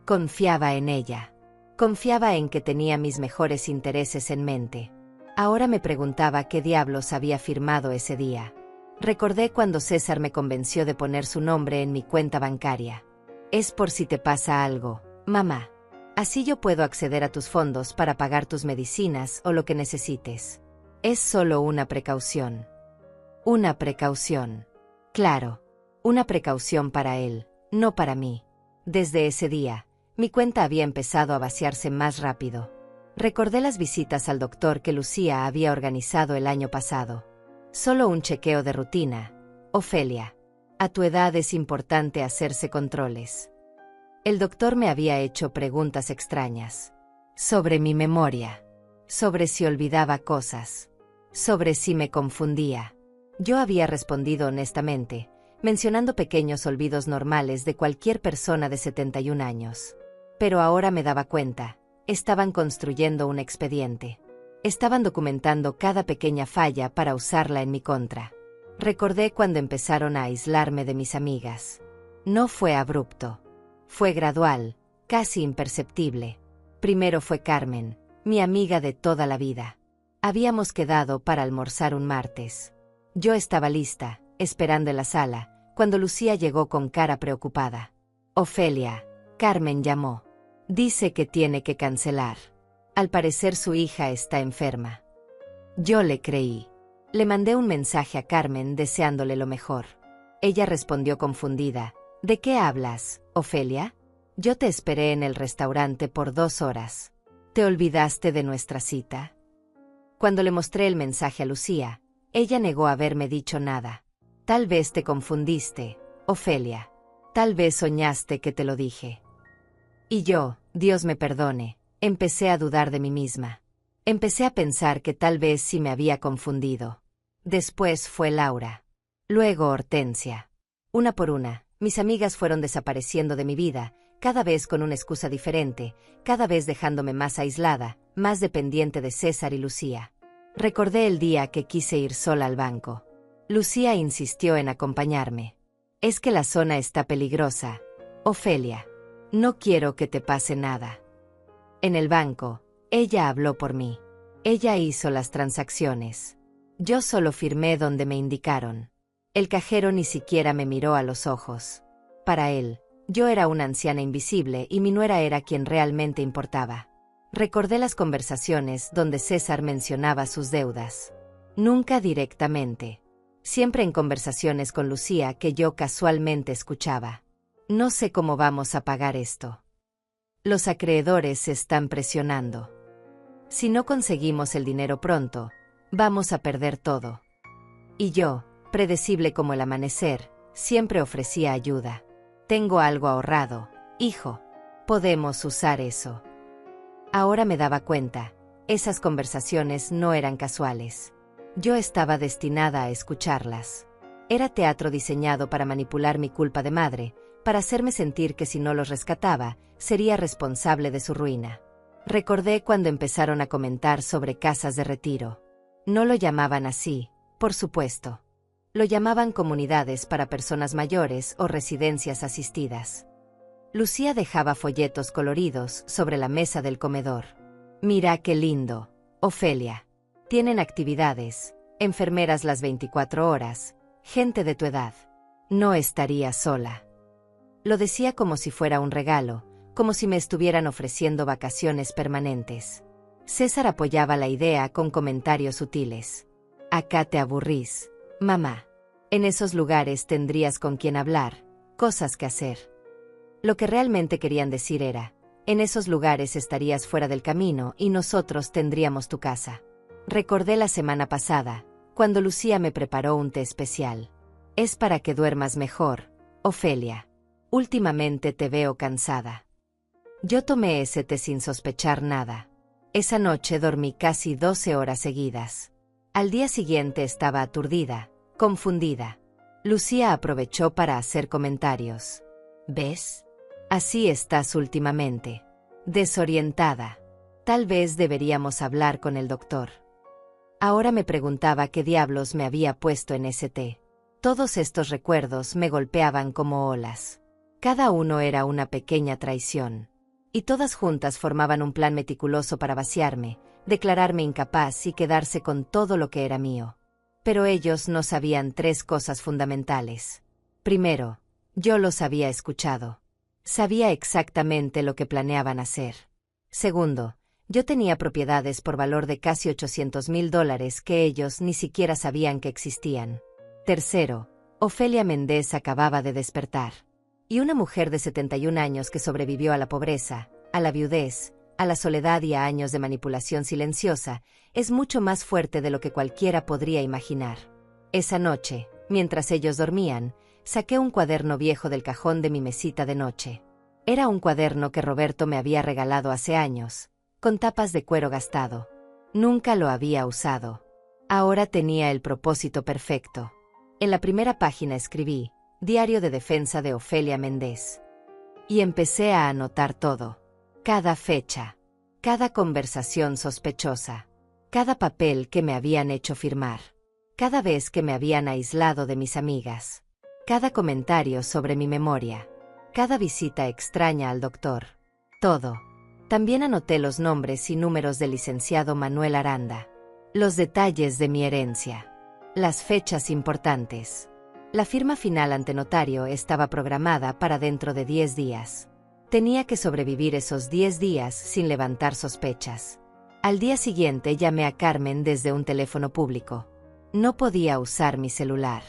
Confiaba en ella. Confiaba en que tenía mis mejores intereses en mente. Ahora me preguntaba qué diablos había firmado ese día. Recordé cuando César me convenció de poner su nombre en mi cuenta bancaria. Es por si te pasa algo, mamá. Así yo puedo acceder a tus fondos para pagar tus medicinas o lo que necesites. Es solo una precaución. Una precaución. Claro, una precaución para él, no para mí. Desde ese día, mi cuenta había empezado a vaciarse más rápido. Recordé las visitas al doctor que Lucía había organizado el año pasado. Solo un chequeo de rutina. Ofelia, a tu edad es importante hacerse controles. El doctor me había hecho preguntas extrañas. Sobre mi memoria. Sobre si olvidaba cosas. Sobre si me confundía. Yo había respondido honestamente, mencionando pequeños olvidos normales de cualquier persona de 71 años. Pero ahora me daba cuenta, estaban construyendo un expediente. Estaban documentando cada pequeña falla para usarla en mi contra. Recordé cuando empezaron a aislarme de mis amigas. No fue abrupto. Fue gradual, casi imperceptible. Primero fue Carmen, mi amiga de toda la vida. Habíamos quedado para almorzar un martes. Yo estaba lista, esperando en la sala, cuando Lucía llegó con cara preocupada. Ofelia, Carmen llamó. Dice que tiene que cancelar. Al parecer su hija está enferma. Yo le creí. Le mandé un mensaje a Carmen deseándole lo mejor. Ella respondió confundida. ¿De qué hablas, Ofelia? Yo te esperé en el restaurante por 2 horas. ¿Te olvidaste de nuestra cita? Cuando le mostré el mensaje a Lucía, ella negó haberme dicho nada. Tal vez te confundiste, Ofelia. Tal vez soñaste que te lo dije. Y yo, Dios me perdone, empecé a dudar de mí misma. Empecé a pensar que tal vez sí me había confundido. Después fue Laura. Luego Hortensia. Una por una, mis amigas fueron desapareciendo de mi vida, cada vez con una excusa diferente, cada vez dejándome más aislada, más dependiente de César y Lucía. Recordé el día que quise ir sola al banco. Lucía insistió en acompañarme. Es que la zona está peligrosa, Ofelia. No quiero que te pase nada. En el banco, ella habló por mí. Ella hizo las transacciones. Yo solo firmé donde me indicaron. El cajero ni siquiera me miró a los ojos. Para él, yo era una anciana invisible y mi nuera era quien realmente importaba. Recordé las conversaciones donde César mencionaba sus deudas. Nunca directamente. Siempre en conversaciones con Lucía que yo casualmente escuchaba. No sé cómo vamos a pagar esto. Los acreedores se están presionando. Si no conseguimos el dinero pronto, vamos a perder todo. Y yo, predecible como el amanecer, siempre ofrecía ayuda. Tengo algo ahorrado, hijo. Podemos usar eso. Ahora me daba cuenta, esas conversaciones no eran casuales. Yo estaba destinada a escucharlas. Era teatro diseñado para manipular mi culpa de madre, para hacerme sentir que si no los rescataba, sería responsable de su ruina. Recordé cuando empezaron a comentar sobre casas de retiro. No lo llamaban así, por supuesto. Lo llamaban comunidades para personas mayores o residencias asistidas. Lucía dejaba folletos coloridos sobre la mesa del comedor. Mira qué lindo, Ofelia. Tienen actividades, enfermeras las 24 horas, gente de tu edad. No estaría sola. Lo decía como si fuera un regalo, como si me estuvieran ofreciendo vacaciones permanentes. César apoyaba la idea con comentarios sutiles. Acá te aburrís, mamá. En esos lugares tendrías con quién hablar, cosas que hacer. Lo que realmente querían decir era, en esos lugares estarías fuera del camino y nosotros tendríamos tu casa. Recordé la semana pasada, cuando Lucía me preparó un té especial. Es para que duermas mejor, Ofelia. Últimamente te veo cansada. Yo tomé ese té sin sospechar nada. Esa noche dormí casi 12 horas seguidas. Al día siguiente estaba aturdida, confundida. Lucía aprovechó para hacer comentarios. ¿Ves? Así estás últimamente. Desorientada. Tal vez deberíamos hablar con el doctor. Ahora me preguntaba qué diablos me había puesto en ese té. Todos estos recuerdos me golpeaban como olas. Cada uno era una pequeña traición. Y todas juntas formaban un plan meticuloso para vaciarme, declararme incapaz y quedarse con todo lo que era mío. Pero ellos no sabían 3 cosas fundamentales. Primero, yo los había escuchado. Sabía exactamente lo que planeaban hacer. Segundo, yo tenía propiedades por valor de casi $800,000 que ellos ni siquiera sabían que existían. Tercero, Ofelia Méndez acababa de despertar. Y una mujer de 71 años que sobrevivió a la pobreza, a la viudez, a la soledad y a años de manipulación silenciosa, es mucho más fuerte de lo que cualquiera podría imaginar. Esa noche, mientras ellos dormían, saqué un cuaderno viejo del cajón de mi mesita de noche. Era un cuaderno que Roberto me había regalado hace años, con tapas de cuero gastado. Nunca lo había usado. Ahora tenía el propósito perfecto. En la primera página escribí, Diario de Defensa de Ofelia Méndez. Y empecé a anotar todo. Cada fecha. Cada conversación sospechosa. Cada papel que me habían hecho firmar. Cada vez que me habían aislado de mis amigas. Cada comentario sobre mi memoria. Cada visita extraña al doctor. Todo. También anoté los nombres y números del licenciado Manuel Aranda. Los detalles de mi herencia. Las fechas importantes. La firma final ante notario estaba programada para dentro de 10 días. Tenía que sobrevivir esos 10 días sin levantar sospechas. Al día siguiente llamé a Carmen desde un teléfono público. No podía usar mi celular.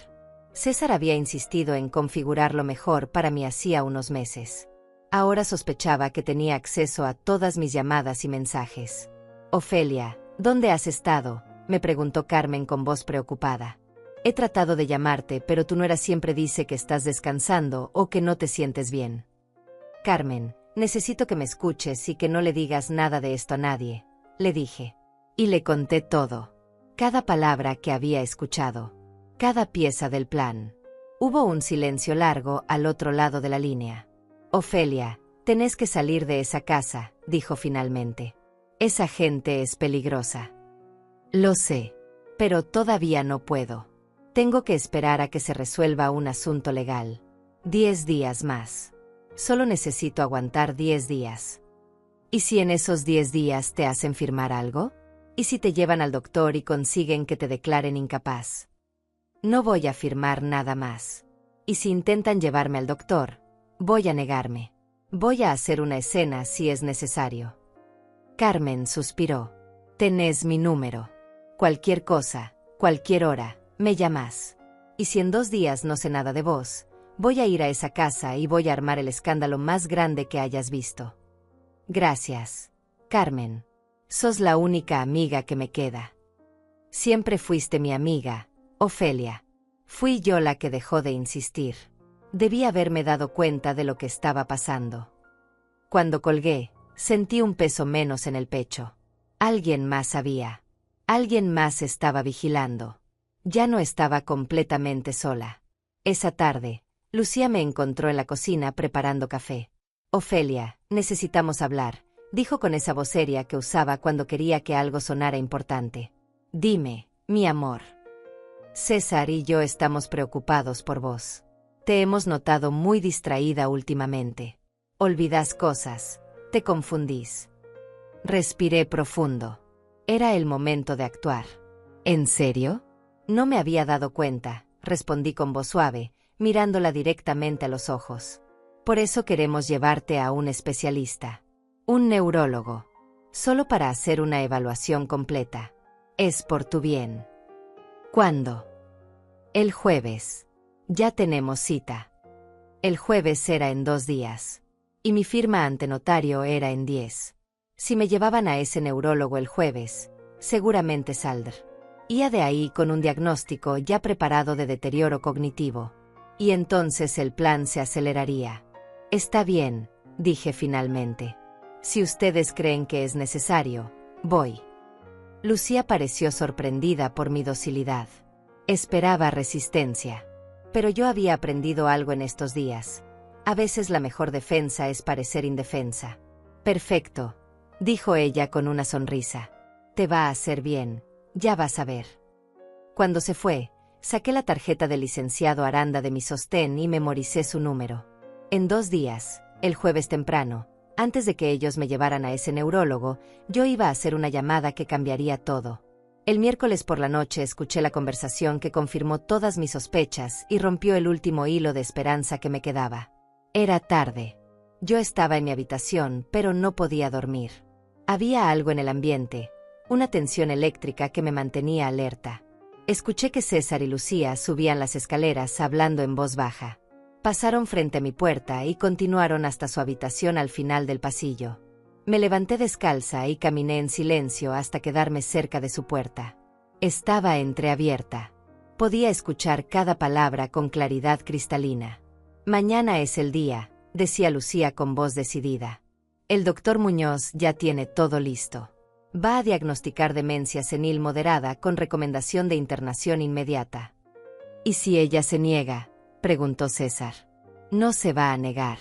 César había insistido en configurarlo mejor para mí hacía unos meses. Ahora sospechaba que tenía acceso a todas mis llamadas y mensajes. Ofelia, ¿dónde has estado?, me preguntó Carmen con voz preocupada. He tratado de llamarte, pero tu nuera siempre dice que estás descansando o que no te sientes bien. Carmen, necesito que me escuches y que no le digas nada de esto a nadie, le dije. Y le conté todo. Cada palabra que había escuchado. Cada pieza del plan. Hubo un silencio largo al otro lado de la línea. Ofelia, tenés que salir de esa casa, dijo finalmente. Esa gente es peligrosa. Lo sé, pero todavía no puedo. Tengo que esperar a que se resuelva un asunto legal. 10 días más. Solo necesito aguantar 10 días. ¿Y si en esos 10 días te hacen firmar algo? ¿Y si te llevan al doctor y consiguen que te declaren incapaz? No voy a firmar nada más. Y si intentan llevarme al doctor, voy a negarme. Voy a hacer una escena si es necesario. Carmen suspiró. Tenés mi número. Cualquier cosa, cualquier hora, me llamás. Y si en 2 días no sé nada de vos, voy a ir a esa casa y voy a armar el escándalo más grande que hayas visto. Gracias, Carmen. Sos la única amiga que me queda. Siempre fuiste mi amiga, Ofelia. Fui yo la que dejó de insistir. Debí haberme dado cuenta de lo que estaba pasando. Cuando colgué, sentí un peso menos en el pecho. Alguien más sabía. Alguien más estaba vigilando. Ya no estaba completamente sola. Esa tarde, Lucía me encontró en la cocina preparando café. Ofelia, necesitamos hablar, dijo con esa voz seria que usaba cuando quería que algo sonara importante. Dime, mi amor. César y yo estamos preocupados por vos. Te hemos notado muy distraída últimamente. Olvidás cosas, te confundís. Respiré profundo. Era el momento de actuar. ¿En serio? No me había dado cuenta, respondí con voz suave, mirándola directamente a los ojos. Por eso queremos llevarte a un especialista. Un neurólogo. Solo para hacer una evaluación completa. Es por tu bien. ¿Cuándo? El jueves. Ya tenemos cita. El jueves era en 2 días. Y mi firma ante notario era en 10. Si me llevaban a ese neurólogo el jueves, seguramente saldré. Iba de ahí con un diagnóstico ya preparado de deterioro cognitivo. Y entonces el plan se aceleraría. Está bien, dije finalmente. Si ustedes creen que es necesario, voy. Lucía pareció sorprendida por mi docilidad. Esperaba resistencia. Pero yo había aprendido algo en estos días. A veces la mejor defensa es parecer indefensa. Perfecto, dijo ella con una sonrisa. Te va a hacer bien, ya vas a ver. Cuando se fue, saqué la tarjeta del licenciado Aranda de mi sostén y memoricé su número. En 2 días, el jueves temprano, antes de que ellos me llevaran a ese neurólogo, yo iba a hacer una llamada que cambiaría todo. El miércoles por la noche escuché la conversación que confirmó todas mis sospechas y rompió el último hilo de esperanza que me quedaba. Era tarde. Yo estaba en mi habitación, pero no podía dormir. Había algo en el ambiente, una tensión eléctrica que me mantenía alerta. Escuché que César y Lucía subían las escaleras hablando en voz baja. Pasaron frente a mi puerta y continuaron hasta su habitación al final del pasillo. Me levanté descalza y caminé en silencio hasta quedarme cerca de su puerta. Estaba entreabierta. Podía escuchar cada palabra con claridad cristalina. Mañana es el día, decía Lucía con voz decidida. El doctor Muñoz ya tiene todo listo. Va a diagnosticar demencia senil moderada con recomendación de internación inmediata. ¿Y si ella se niega?, preguntó César. No se va a negar.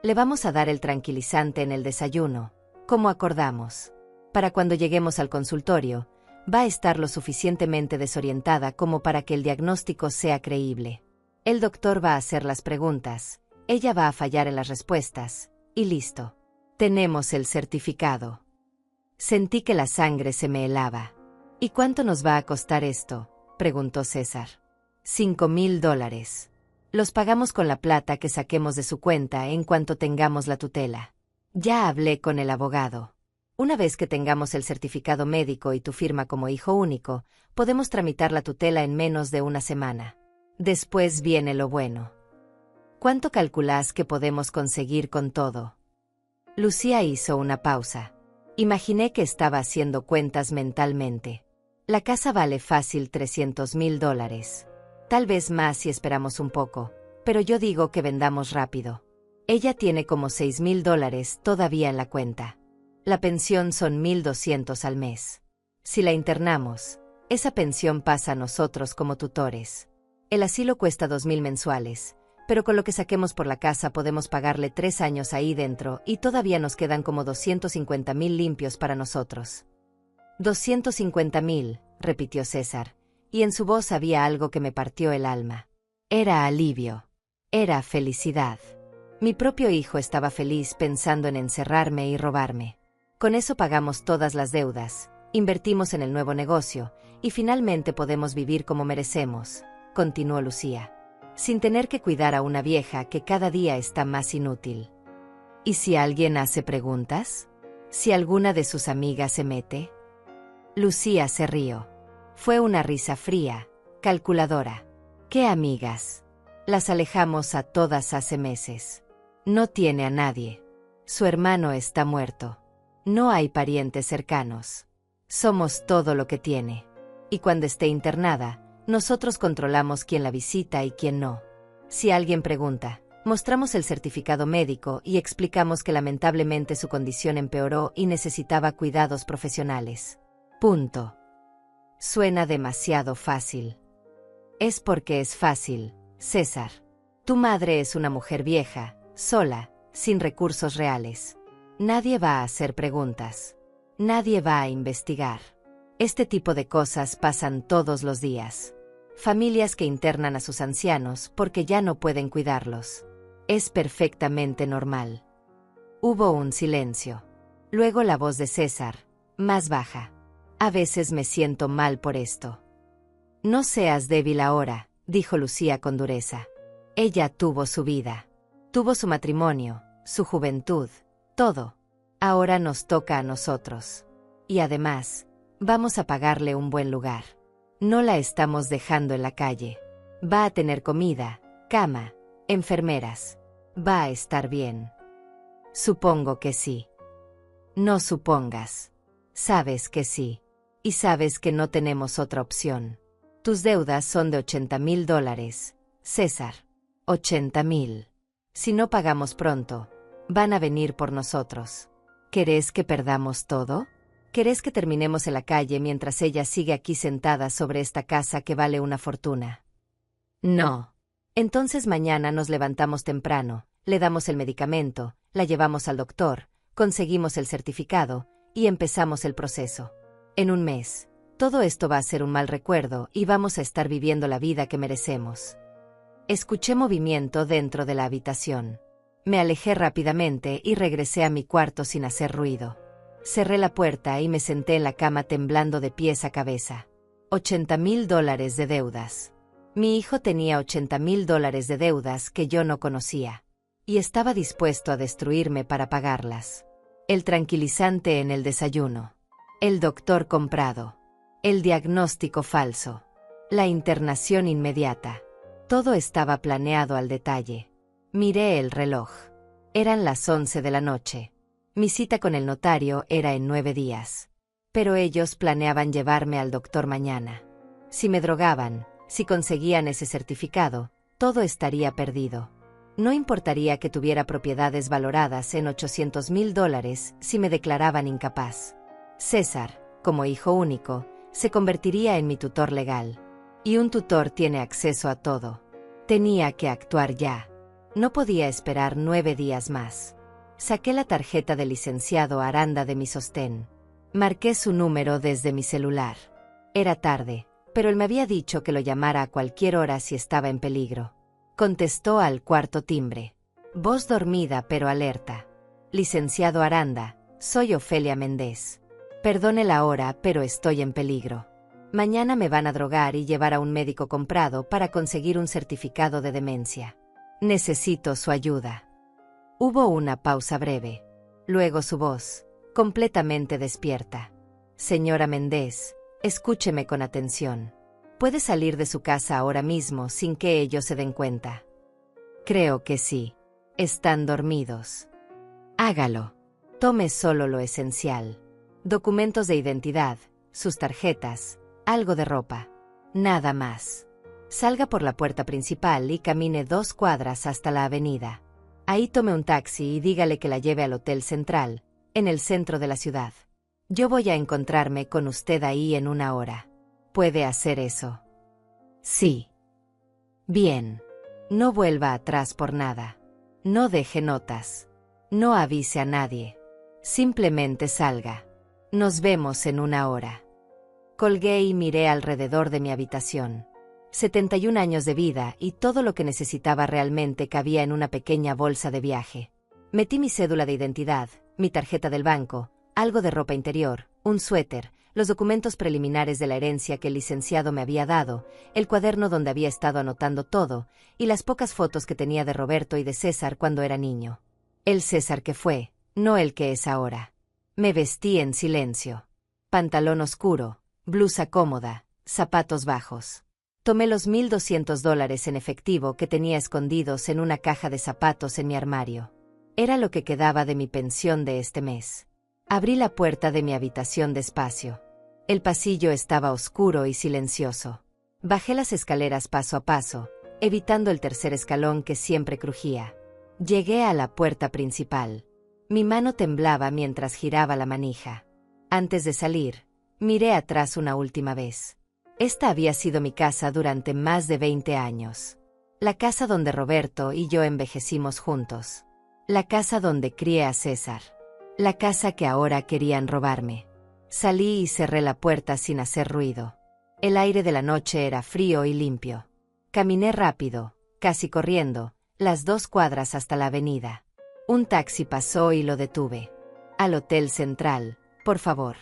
Le vamos a dar el tranquilizante en el desayuno, como acordamos. Para cuando lleguemos al consultorio, va a estar lo suficientemente desorientada como para que el diagnóstico sea creíble. El doctor va a hacer las preguntas, ella va a fallar en las respuestas, y listo. Tenemos el certificado. Sentí que la sangre se me helaba. ¿Y cuánto nos va a costar esto?, preguntó César. $5,000. Los pagamos con la plata que saquemos de su cuenta en cuanto tengamos la tutela. Ya hablé con el abogado. Una vez que tengamos el certificado médico y tu firma como hijo único, podemos tramitar la tutela en menos de una semana. Después viene lo bueno. ¿Cuánto calculás que podemos conseguir con todo? Lucía hizo una pausa. Imaginé que estaba haciendo cuentas mentalmente. La casa vale fácil $300,000. Tal vez más si esperamos un poco, pero yo digo que vendamos rápido. Ella tiene como $6,000 todavía en la cuenta. La pensión son $1,200 al mes. Si la internamos, esa pensión pasa a nosotros como tutores. El asilo cuesta $2,000 mensuales, pero con lo que saquemos por la casa podemos pagarle 3 años ahí dentro y todavía nos quedan como $250,000 limpios para nosotros. $250,000, repitió César, y en su voz había algo que me partió el alma. Era alivio. Era felicidad. Mi propio hijo estaba feliz pensando en encerrarme y robarme. Con eso pagamos todas las deudas, invertimos en el nuevo negocio, y finalmente podemos vivir como merecemos, continuó Lucía, sin tener que cuidar a una vieja que cada día está más inútil. ¿Y si alguien hace preguntas? ¿Si alguna de sus amigas se mete? Lucía se rió. Fue una risa fría, calculadora. ¿Qué amigas? Las alejamos a todas hace meses. No tiene a nadie. Su hermano está muerto. No hay parientes cercanos. Somos todo lo que tiene. Y cuando esté internada, nosotros controlamos quién la visita y quién no. Si alguien pregunta, mostramos el certificado médico y explicamos que lamentablemente su condición empeoró y necesitaba cuidados profesionales. Punto. Suena demasiado fácil. Es porque es fácil, César. Tu madre es una mujer vieja, sola, sin recursos reales. Nadie va a hacer preguntas. Nadie va a investigar. Este tipo de cosas pasan todos los días. Familias que internan a sus ancianos porque ya no pueden cuidarlos. Es perfectamente normal. Hubo un silencio. Luego la voz de César, más baja. A veces me siento mal por esto. No seas débil ahora, dijo Lucía con dureza. Ella tuvo su vida. Tuvo su matrimonio, su juventud. Todo. Ahora nos toca a nosotros. Y además, vamos a pagarle un buen lugar. No la estamos dejando en la calle. Va a tener comida, cama, enfermeras. Va a estar bien. Supongo que sí. No supongas. Sabes que sí. Y sabes que no tenemos otra opción. Tus deudas son de $80,000, César. 80,000. Si no pagamos pronto, van a venir por nosotros. ¿Querés que perdamos todo? ¿Querés que terminemos en la calle mientras ella sigue aquí sentada sobre esta casa que vale una fortuna? No. Entonces mañana nos levantamos temprano, le damos el medicamento, la llevamos al doctor, conseguimos el certificado y empezamos el proceso. En un mes, todo esto va a ser un mal recuerdo y vamos a estar viviendo la vida que merecemos. Escuché movimiento dentro de la habitación. Me alejé rápidamente y regresé a mi cuarto sin hacer ruido. Cerré la puerta y me senté en la cama temblando de pies a cabeza. $80,000 de deudas. Mi hijo tenía $80,000 de deudas que yo no conocía. Y estaba dispuesto a destruirme para pagarlas. El tranquilizante en el desayuno. El doctor comprado. El diagnóstico falso. La internación inmediata. Todo estaba planeado al detalle. Miré el reloj. Eran las 11 de la noche. Mi cita con el notario era en 9 días. Pero ellos planeaban llevarme al doctor mañana. Si me drogaban, si conseguían ese certificado, todo estaría perdido. No importaría que tuviera propiedades valoradas en $800,000 si me declaraban incapaz. César, como hijo único, se convertiría en mi tutor legal. Y un tutor tiene acceso a todo. Tenía que actuar ya. No podía esperar 9 días más. Saqué la tarjeta del licenciado Aranda de mi sostén. Marqué su número desde mi celular. Era tarde, pero él me había dicho que lo llamara a cualquier hora si estaba en peligro. Contestó al cuarto timbre. Voz dormida pero alerta. Licenciado Aranda, soy Ofelia Méndez. Perdone la hora, pero estoy en peligro. Mañana me van a drogar y llevar a un médico comprado para conseguir un certificado de demencia. Necesito su ayuda. Hubo una pausa breve. Luego su voz, completamente despierta. Señora Méndez, escúcheme con atención. ¿Puede salir de su casa ahora mismo sin que ellos se den cuenta? Creo que sí. Están dormidos. Hágalo. Tome solo lo esencial. Documentos de identidad, sus tarjetas, algo de ropa. Nada más. Salga por la puerta principal y camine 2 cuadras hasta la avenida. Ahí tome un taxi y dígale que la lleve al Hotel Central, en el centro de la ciudad. Yo voy a encontrarme con usted ahí en 1 hora. ¿Puede hacer eso? Sí. Bien. No vuelva atrás por nada. No deje notas. No avise a nadie. Simplemente salga. Nos vemos en 1 hora. Colgué y miré alrededor de mi habitación. 71 años de vida y todo lo que necesitaba realmente cabía en una pequeña bolsa de viaje. Metí mi cédula de identidad, mi tarjeta del banco, algo de ropa interior, un suéter, los documentos preliminares de la herencia que el licenciado me había dado, el cuaderno donde había estado anotando todo, y las pocas fotos que tenía de Roberto y de César cuando era niño. El César que fue, no el que es ahora. Me vestí en silencio. Pantalón oscuro, blusa cómoda, zapatos bajos. Tomé los $1,200 en efectivo que tenía escondidos en una caja de zapatos en mi armario. Era lo que quedaba de mi pensión de este mes. Abrí la puerta de mi habitación despacio. El pasillo estaba oscuro y silencioso. Bajé las escaleras paso a paso, evitando el tercer escalón que siempre crujía. Llegué a la puerta principal. Mi mano temblaba mientras giraba la manija. Antes de salir, miré atrás una última vez. Esta había sido mi casa durante más de 20 años. La casa donde Roberto y yo envejecimos juntos. La casa donde crié a César. La casa que ahora querían robarme. Salí y cerré la puerta sin hacer ruido. El aire de la noche era frío y limpio. Caminé rápido, casi corriendo, las 2 cuadras hasta la avenida. Un taxi pasó y lo detuve. Al Hotel Central, por favor.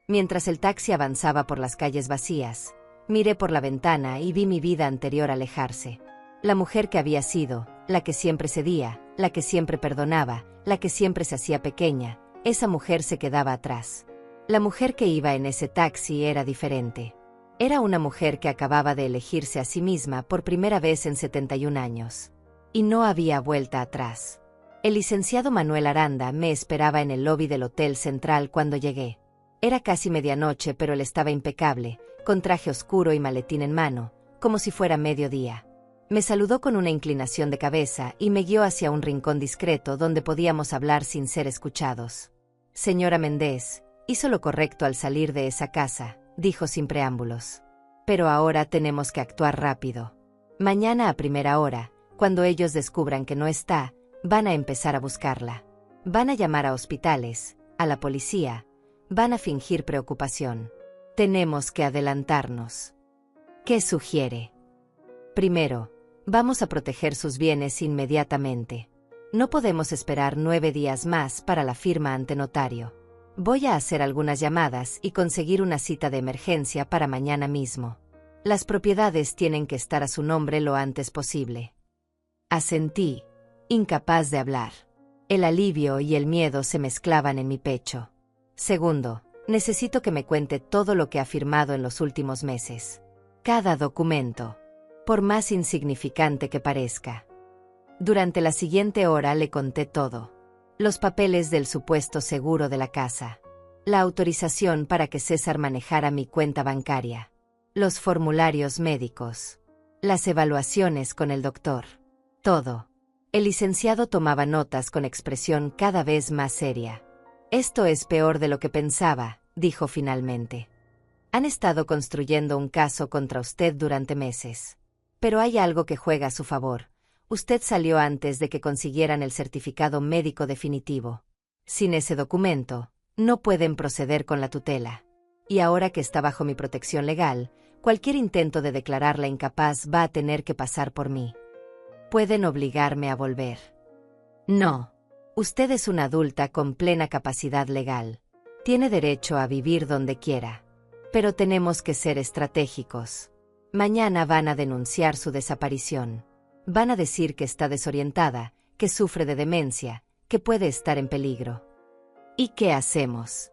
Mientras el taxi avanzaba por las calles vacías, miré por la ventana y vi mi vida anterior alejarse. La mujer que había sido, la que siempre cedía, la que siempre perdonaba, la que siempre se hacía pequeña, esa mujer se quedaba atrás. La mujer que iba en ese taxi era diferente. Era una mujer que acababa de elegirse a sí misma por primera vez en 71 años. Y no había vuelta atrás. El licenciado Manuel Aranda me esperaba en el lobby del Hotel Central cuando llegué. Era casi medianoche, pero él estaba impecable, con traje oscuro y maletín en mano, como si fuera mediodía. Me saludó con una inclinación de cabeza y me guió hacia un rincón discreto donde podíamos hablar sin ser escuchados. Señora Méndez, hizo lo correcto al salir de esa casa, dijo sin preámbulos. Pero ahora tenemos que actuar rápido. Mañana a primera hora, cuando ellos descubran que no está, van a empezar a buscarla. Van a llamar a hospitales, a la policía. Van a fingir preocupación. Tenemos que adelantarnos. ¿Qué sugiere? Primero, vamos a proteger sus bienes inmediatamente. No podemos esperar 9 días más para la firma ante notario. Voy a hacer algunas llamadas y conseguir una cita de emergencia para mañana mismo. Las propiedades tienen que estar a su nombre lo antes posible. Asentí, incapaz de hablar. El alivio y el miedo se mezclaban en mi pecho. Segundo, necesito que me cuente todo lo que ha firmado en los últimos meses. Cada documento, por más insignificante que parezca. Durante la siguiente hora le conté todo. Los papeles del supuesto seguro de la casa. La autorización para que César manejara mi cuenta bancaria. Los formularios médicos. Las evaluaciones con el doctor. Todo. El licenciado tomaba notas con expresión cada vez más seria. Esto es peor de lo que pensaba, dijo finalmente. Han estado construyendo un caso contra usted durante meses. Pero hay algo que juega a su favor. Usted salió antes de que consiguieran el certificado médico definitivo. Sin ese documento, no pueden proceder con la tutela. Y ahora que está bajo mi protección legal, cualquier intento de declararla incapaz va a tener que pasar por mí. Pueden obligarme a volver. No. Usted es una adulta con plena capacidad legal. Tiene derecho a vivir donde quiera. Pero tenemos que ser estratégicos. Mañana van a denunciar su desaparición. Van a decir que está desorientada, que sufre de demencia, que puede estar en peligro. ¿Y qué hacemos?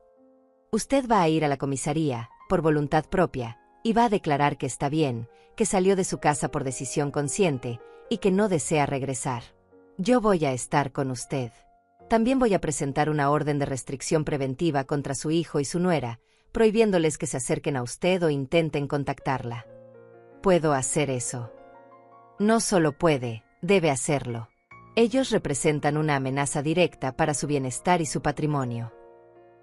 Usted va a ir a la comisaría, por voluntad propia, y va a declarar que está bien, que salió de su casa por decisión consciente, y que no desea regresar. Yo voy a estar con usted. También voy a presentar una orden de restricción preventiva contra su hijo y su nuera, prohibiéndoles que se acerquen a usted o intenten contactarla. ¿Puedo hacer eso? No solo puede, debe hacerlo. Ellos representan una amenaza directa para su bienestar y su patrimonio.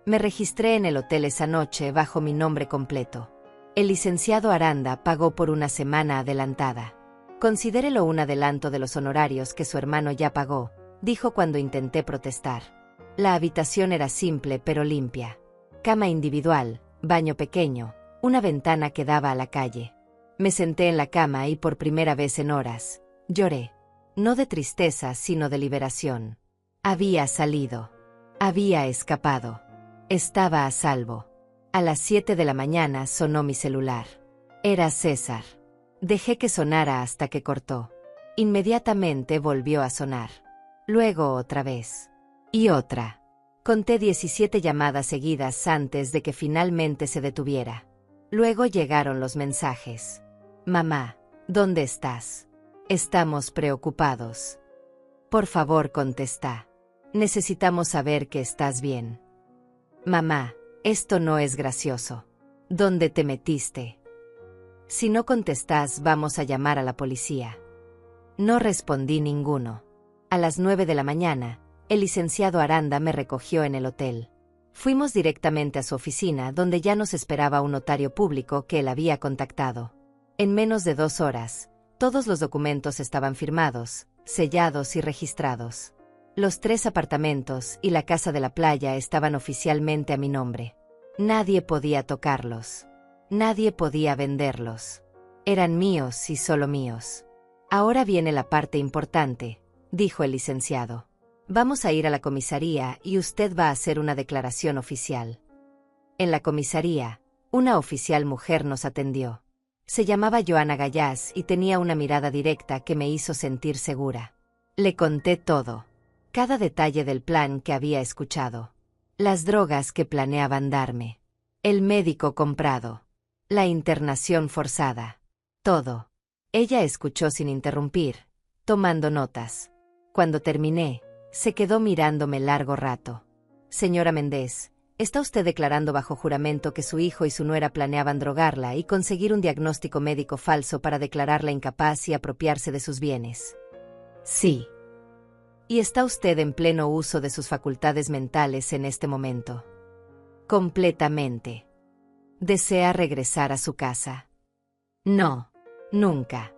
Me registré en el hotel esa noche bajo mi nombre completo. El licenciado Aranda pagó por una semana adelantada. Considérelo un adelanto de los honorarios que su hermano ya pagó, dijo cuando intenté protestar. La habitación era simple pero limpia. Cama individual, baño pequeño, una ventana que daba a la calle. Me senté en la cama y por primera vez en horas, lloré. No de tristeza, sino de liberación. Había salido. Había escapado. Estaba a salvo. A las 7 de la mañana sonó mi celular. Era César. Dejé que sonara hasta que cortó. Inmediatamente volvió a sonar. Luego otra vez. Y otra. Conté 17 llamadas seguidas antes de que finalmente se detuviera. Luego llegaron los mensajes. Mamá, ¿dónde estás? Estamos preocupados. Por favor, contesta. Necesitamos saber que estás bien. Mamá, esto no es gracioso. ¿Dónde te metiste? Si no contestas, vamos a llamar a la policía. No respondí ninguno. A las 9 de la mañana, el licenciado Aranda me recogió en el hotel. Fuimos directamente a su oficina, donde ya nos esperaba un notario público que él había contactado. En menos de 2 horas, todos los documentos estaban firmados, sellados y registrados. Los 3 apartamentos y la casa de la playa estaban oficialmente a mi nombre. Nadie podía tocarlos. Nadie podía venderlos. Eran míos y solo míos. Ahora viene la parte importante, dijo el licenciado. Vamos a ir a la comisaría y usted va a hacer una declaración oficial. En la comisaría, una oficial mujer nos atendió. Se llamaba Joana Gallás y tenía una mirada directa que me hizo sentir segura. Le conté todo. Cada detalle del plan que había escuchado. Las drogas que planeaban darme. El médico comprado. La internación forzada. Todo. Ella escuchó sin interrumpir, tomando notas. Cuando terminé, se quedó mirándome largo rato. Señora Méndez, ¿está usted declarando bajo juramento que su hijo y su nuera planeaban drogarla y conseguir un diagnóstico médico falso para declararla incapaz y apropiarse de sus bienes? Sí. ¿Y está usted en pleno uso de sus facultades mentales en este momento? Completamente. ¿Desea regresar a su casa? No, nunca.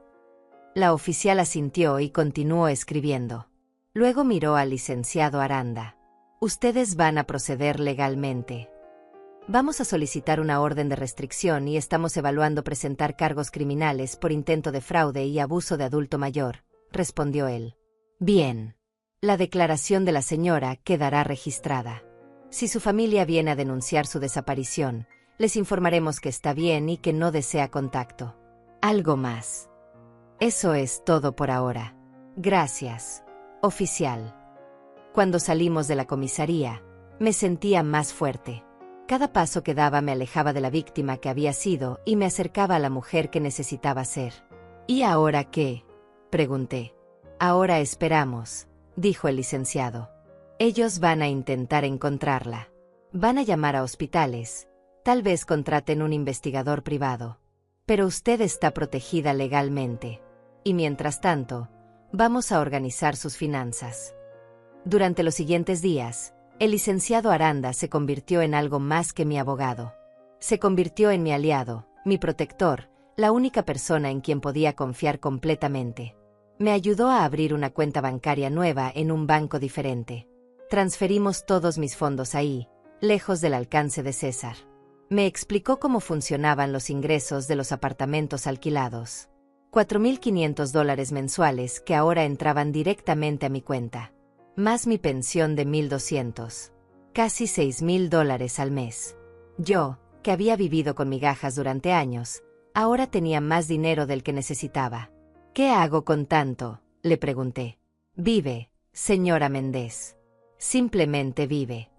La oficial asintió y continuó escribiendo. Luego miró al licenciado Aranda. Ustedes van a proceder legalmente. Vamos a solicitar una orden de restricción y estamos evaluando presentar cargos criminales por intento de fraude y abuso de adulto mayor, respondió él. Bien. La declaración de la señora quedará registrada. Si su familia viene a denunciar su desaparición, les informaremos que está bien y que no desea contacto. Algo más. Eso es todo por ahora. Gracias, oficial. Cuando salimos de la comisaría, me sentía más fuerte. Cada paso que daba me alejaba de la víctima que había sido y me acercaba a la mujer que necesitaba ser. ¿Y ahora qué?, pregunté. Ahora esperamos, dijo el licenciado. Ellos van a intentar encontrarla. Van a llamar a hospitales. Tal vez contraten un investigador privado. Pero usted está protegida legalmente. Y mientras tanto, Vamos a organizar sus finanzas. Durante los siguientes días, el licenciado Aranda se convirtió en algo más que mi abogado. Se convirtió en mi aliado, mi protector, la única persona en quien podía confiar completamente. Me ayudó a abrir una cuenta bancaria nueva en un banco diferente. Transferimos todos mis fondos ahí, lejos del alcance de César. Me explicó cómo funcionaban los ingresos de los apartamentos alquilados. $4,500 mensuales que ahora entraban directamente a mi cuenta. Más mi pensión de $1,200. Casi $6,000 al mes. Yo, que había vivido con migajas durante años, ahora tenía más dinero del que necesitaba. ¿Qué hago con tanto?, le pregunté. Vive, señora Méndez. Simplemente vive.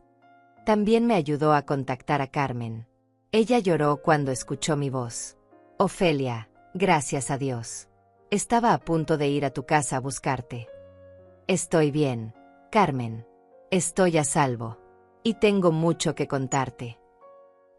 También me ayudó a contactar a Carmen. Ella lloró cuando escuchó mi voz. Ofelia, gracias a Dios. Estaba a punto de ir a tu casa a buscarte. Estoy bien, Carmen. Estoy a salvo. Y tengo mucho que contarte.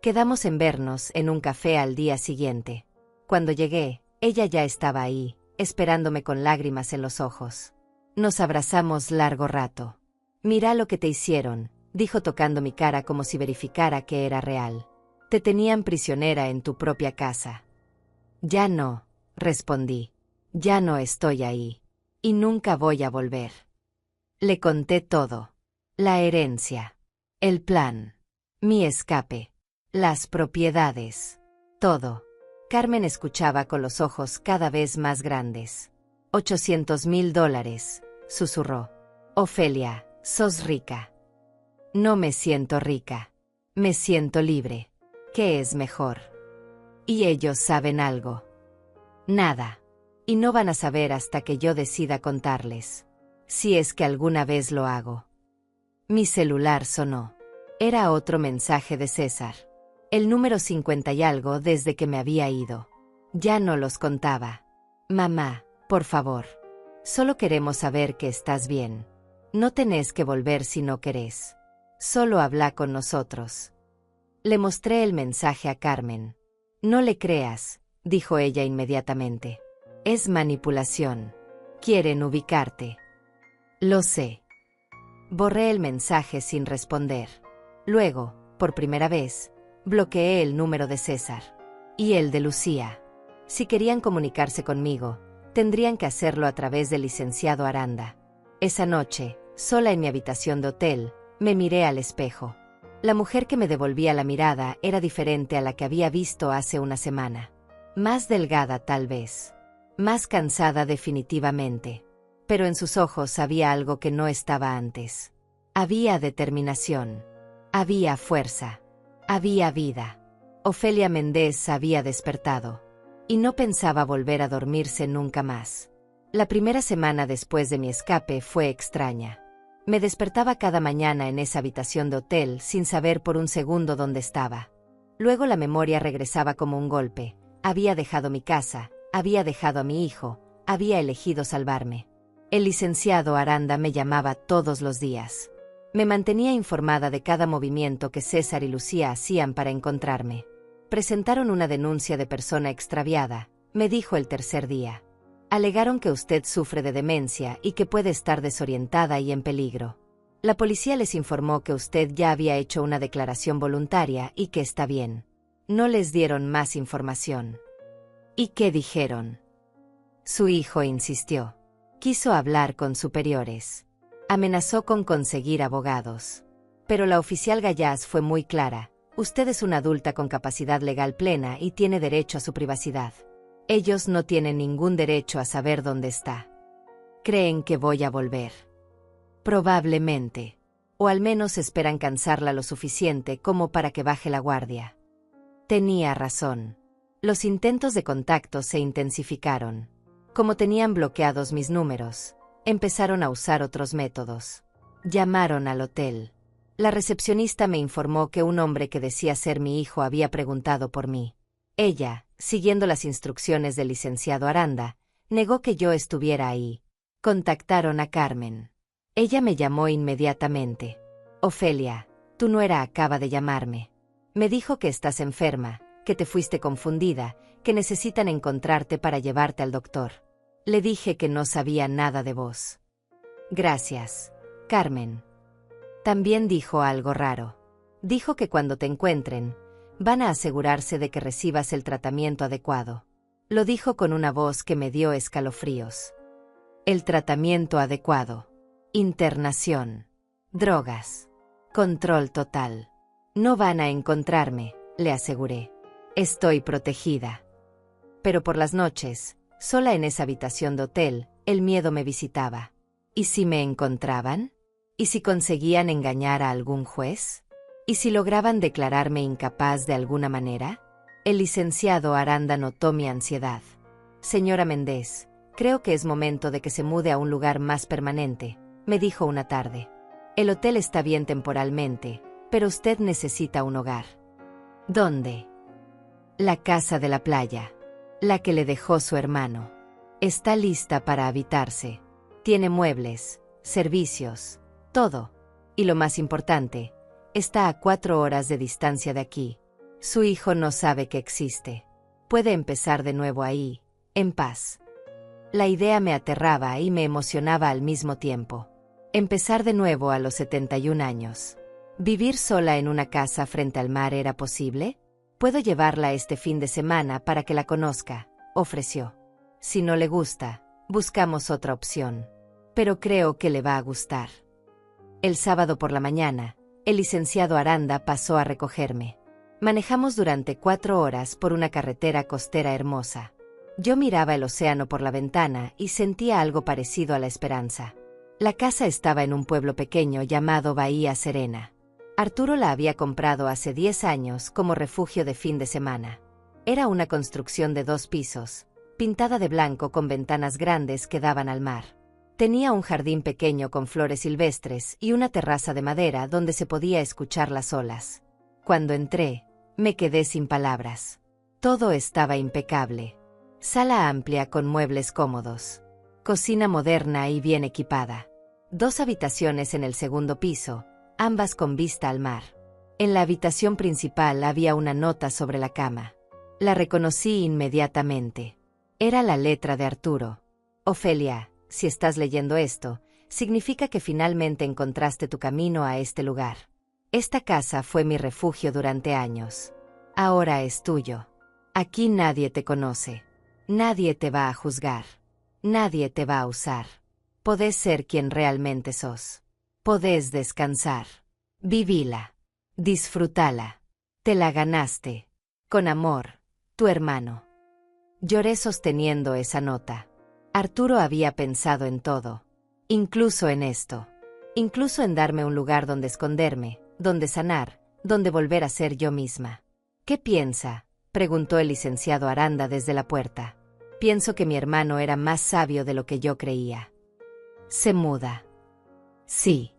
Quedamos en vernos en un café al día siguiente. Cuando llegué, ella ya estaba ahí, esperándome con lágrimas en los ojos. Nos abrazamos largo rato. Mira lo que te hicieron, dijo tocando mi cara como si verificara que era real. Te tenían prisionera en tu propia casa. Ya no, respondí. Ya no estoy ahí. Y nunca voy a volver. Le conté todo. La herencia. El plan. Mi escape. Las propiedades. Todo. Carmen escuchaba con los ojos cada vez más grandes. $800,000, susurró. Ofelia, sos rica. No me siento rica. Me siento libre. ¿Qué es mejor? ¿Y ellos saben algo? Nada. Y no van a saber hasta que yo decida contarles. Si es que alguna vez lo hago. Mi celular sonó. Era otro mensaje de César. El número 50 y algo desde que me había ido. Ya no los contaba. Mamá, por favor. Solo queremos saber que estás bien. No tenés que volver si no querés. Solo habla con nosotros. Le mostré el mensaje a Carmen. No le creas, dijo ella inmediatamente. Es manipulación. Quieren ubicarte. Lo sé. Borré el mensaje sin responder. Luego, por primera vez, bloqueé el número de César. Y el de Lucía. Si querían comunicarse conmigo, tendrían que hacerlo a través del licenciado Aranda. Esa noche, sola en mi habitación de hotel, me miré al espejo. La mujer que me devolvía la mirada era diferente a la que había visto hace una semana. Más delgada tal vez. Más cansada definitivamente. Pero en sus ojos había algo que no estaba antes. Había determinación. Había fuerza. Había vida. Ofelia Méndez había despertado. Y no pensaba volver a dormirse nunca más. La primera semana después de mi escape fue extraña. Me despertaba cada mañana en esa habitación de hotel sin saber por un segundo dónde estaba. Luego la memoria regresaba como un golpe. Había dejado mi casa, había dejado a mi hijo, había elegido salvarme. El licenciado Aranda me llamaba todos los días. Me mantenía informada de cada movimiento que César y Lucía hacían para encontrarme. Presentaron una denuncia de persona extraviada, me dijo el tercer día. Alegaron que usted sufre de demencia y que puede estar desorientada y en peligro. La policía les informó que usted ya había hecho una declaración voluntaria y que está bien. No les dieron más información. ¿Y qué dijeron? Su hijo insistió. Quiso hablar con superiores. Amenazó con conseguir abogados. Pero la oficial Gallás fue muy clara. Usted es una adulta con capacidad legal plena y tiene derecho a su privacidad. Ellos no tienen ningún derecho a saber dónde está. Creen que voy a volver. Probablemente. O al menos esperan cansarla lo suficiente como para que baje la guardia. Tenía razón. Los intentos de contacto se intensificaron. Como tenían bloqueados mis números, empezaron a usar otros métodos. Llamaron al hotel. La recepcionista me informó que un hombre que decía ser mi hijo había preguntado por mí. Ella, siguiendo las instrucciones del licenciado Aranda, negó que yo estuviera ahí. Contactaron a Carmen. Ella me llamó inmediatamente. Ofelia, tu nuera acaba de llamarme. Me dijo que estás enferma, que te fuiste confundida, que necesitan encontrarte para llevarte al doctor. Le dije que no sabía nada de vos. Gracias, Carmen. También dijo algo raro. Dijo que cuando te encuentren, van a asegurarse de que recibas el tratamiento adecuado. Lo dijo con una voz que me dio escalofríos. El tratamiento adecuado. Internación. Drogas. Control total. No van a encontrarme, le aseguré. Estoy protegida. Pero por las noches, sola en esa habitación de hotel, el miedo me visitaba. ¿Y si me encontraban? ¿Y si conseguían engañar a algún juez? ¿Y si lograban declararme incapaz de alguna manera? El licenciado Aranda notó mi ansiedad. Señora Méndez, creo que es momento de que se mude a un lugar más permanente, me dijo una tarde. El hotel está bien temporalmente, pero usted necesita un hogar. ¿Dónde? La casa de la playa. La que le dejó su hermano. Está lista para habitarse. Tiene muebles, servicios, todo. Y lo más importante, está a 4 horas de distancia de aquí. Su hijo no sabe que existe. Puede empezar de nuevo ahí, en paz. La idea me aterraba y me emocionaba al mismo tiempo. Empezar de nuevo a los 71 años. ¿Vivir sola en una casa frente al mar era posible? Puedo llevarla este fin de semana para que la conozca, ofreció. Si no le gusta, buscamos otra opción. Pero creo que le va a gustar. El sábado por la mañana, el licenciado Aranda pasó a recogerme. Manejamos durante 4 horas por una carretera costera hermosa. Yo miraba el océano por la ventana y sentía algo parecido a la esperanza. La casa estaba en un pueblo pequeño llamado Bahía Serena. Arturo la había comprado hace 10 años como refugio de fin de semana. Era una construcción de 2 pisos, pintada de blanco con ventanas grandes que daban al mar. Tenía un jardín pequeño con flores silvestres y una terraza de madera donde se podía escuchar las olas. Cuando entré, me quedé sin palabras. Todo estaba impecable. Sala amplia con muebles cómodos. Cocina moderna y bien equipada. 2 habitaciones en el segundo piso, ambas con vista al mar. En la habitación principal había una nota sobre la cama. La reconocí inmediatamente. Era la letra de Arturo. Ofelia, si estás leyendo esto, significa que finalmente encontraste tu camino a este lugar. Esta casa fue mi refugio durante años. Ahora es tuyo. Aquí nadie te conoce. Nadie te va a juzgar. Nadie te va a usar. Podés ser quien realmente sos. Podés descansar. Vivila. Disfrútala. Te la ganaste. Con amor, tu hermano. Lloré sosteniendo esa nota. Arturo había pensado en todo. Incluso en esto. Incluso en darme un lugar donde esconderme, donde sanar, donde volver a ser yo misma. ¿Qué piensa?, preguntó el licenciado Aranda desde la puerta. Pienso que mi hermano era más sabio de lo que yo creía. ¿Se muda? Sí.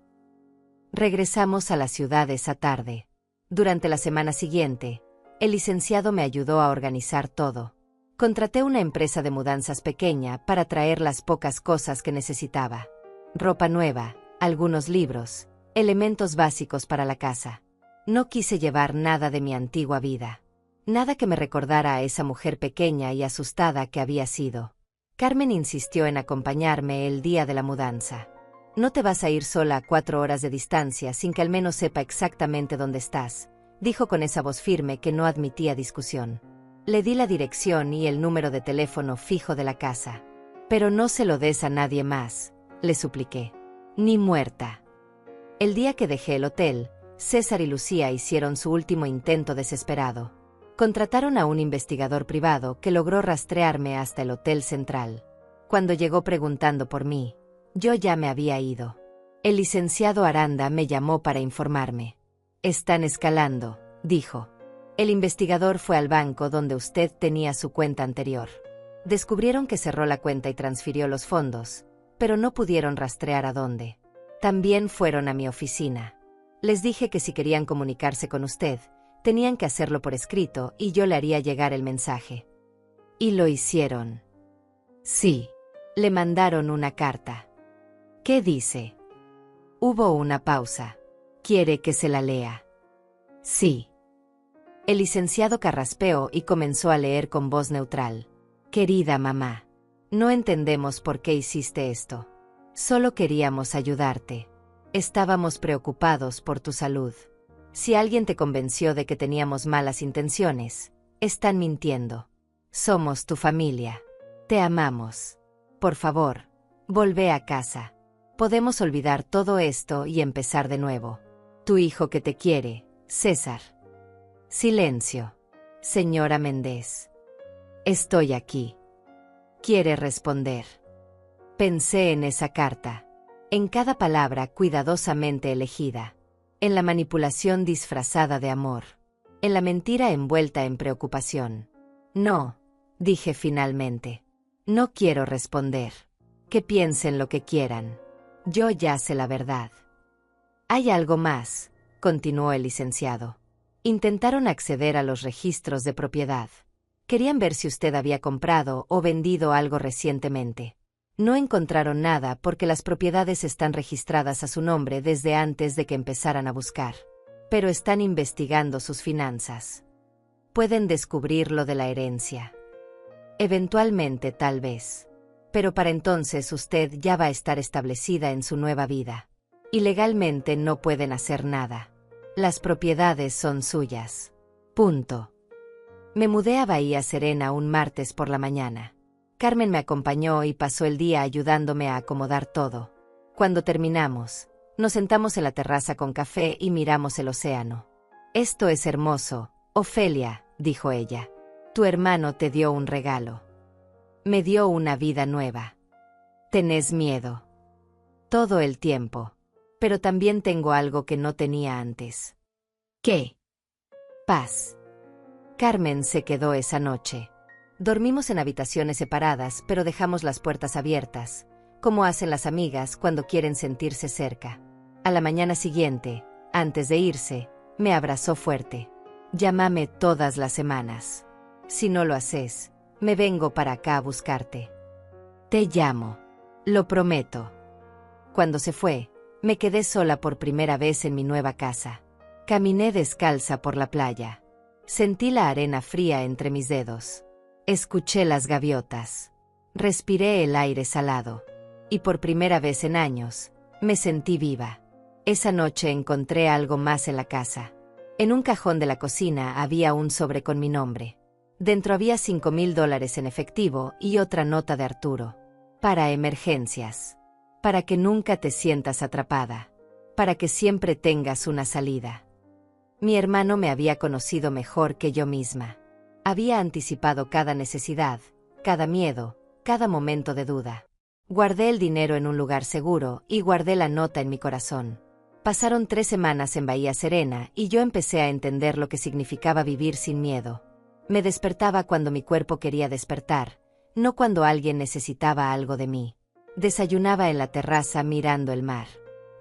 Regresamos a la ciudad esa tarde. Durante la semana siguiente, el licenciado me ayudó a organizar todo. Contraté una empresa de mudanzas pequeña para traer las pocas cosas que necesitaba. Ropa nueva, algunos libros, elementos básicos para la casa. No quise llevar nada de mi antigua vida. Nada que me recordara a esa mujer pequeña y asustada que había sido. Carmen insistió en acompañarme el día de la mudanza. No te vas a ir sola a 4 horas de distancia sin que al menos sepa exactamente dónde estás, dijo con esa voz firme que no admitía discusión. Le di la dirección y el número de teléfono fijo de la casa. Pero no se lo des a nadie más, le supliqué. Ni muerta. El día que dejé el hotel, César y Lucía hicieron su último intento desesperado. Contrataron a un investigador privado que logró rastrearme hasta el Hotel Central. Cuando llegó preguntando por mí, yo ya me había ido. El licenciado Aranda me llamó para informarme. Están escalando, dijo. El investigador fue al banco donde usted tenía su cuenta anterior. Descubrieron que cerró la cuenta y transfirió los fondos, pero no pudieron rastrear a dónde. También fueron a mi oficina. Les dije que si querían comunicarse con usted, tenían que hacerlo por escrito y yo le haría llegar el mensaje. ¿Y lo hicieron? Sí. Le mandaron una carta. ¿Qué dice? Hubo una pausa. ¿Quiere que se la lea? Sí. El licenciado carraspeó y comenzó a leer con voz neutral. Querida mamá, No entendemos por qué hiciste esto. Solo queríamos ayudarte. Estábamos preocupados por tu salud. Si alguien te convenció de que teníamos malas intenciones, están mintiendo. Somos tu familia. Te amamos. Por favor, volvé a casa. Podemos olvidar todo esto y empezar de nuevo. Tu hijo que te quiere, César. Silencio. Señora Méndez. Estoy aquí. ¿Quiere responder? Pensé en esa carta. En cada palabra cuidadosamente elegida. En la manipulación disfrazada de amor. En la mentira envuelta en preocupación. No, dije finalmente. No quiero responder. Que piensen lo que quieran. Yo ya sé la verdad. Hay algo más, continuó el licenciado. Intentaron acceder a los registros de propiedad. Querían ver si usted había comprado o vendido algo recientemente. No encontraron nada porque las propiedades están registradas a su nombre desde antes de que empezaran a buscar. Pero están investigando sus finanzas. Pueden descubrir lo de la herencia. Eventualmente, tal vez. Pero para entonces usted ya va a estar establecida en su nueva vida. Y legalmente no pueden hacer nada. Las propiedades son suyas. Punto. Me mudé a Bahía Serena un martes por la mañana. Carmen me acompañó y pasó el día ayudándome a acomodar todo. Cuando terminamos, nos sentamos en la terraza con café y miramos el océano. Esto es hermoso, Ofelia, dijo ella. Tu hermano te dio un regalo. Me dio una vida nueva. Tenés miedo. Todo el tiempo. Pero también tengo algo que no tenía antes. ¿Qué? Paz. Carmen se quedó esa noche. Dormimos en habitaciones separadas, pero dejamos las puertas abiertas, como hacen las amigas cuando quieren sentirse cerca. A la mañana siguiente, antes de irse, me abrazó fuerte. Llámame todas las semanas. Si no lo haces, me vengo para acá a buscarte. Te llamo. Lo prometo. Cuando se fue, me quedé sola por primera vez en mi nueva casa. Caminé descalza por la playa. Sentí la arena fría entre mis dedos. Escuché las gaviotas. Respiré el aire salado. Y por primera vez en años, me sentí viva. Esa noche encontré algo más en la casa. En un cajón de la cocina había un sobre con mi nombre. Dentro había $5,000 en efectivo y otra nota de Arturo. Para emergencias. Para que nunca te sientas atrapada. Para que siempre tengas una salida. Mi hermano me había conocido mejor que yo misma. Había anticipado cada necesidad, cada miedo, cada momento de duda. Guardé el dinero en un lugar seguro y guardé la nota en mi corazón. Pasaron 3 semanas en Bahía Serena y yo empecé a entender lo que significaba vivir sin miedo. Me despertaba cuando mi cuerpo quería despertar, no cuando alguien necesitaba algo de mí. Desayunaba en la terraza mirando el mar.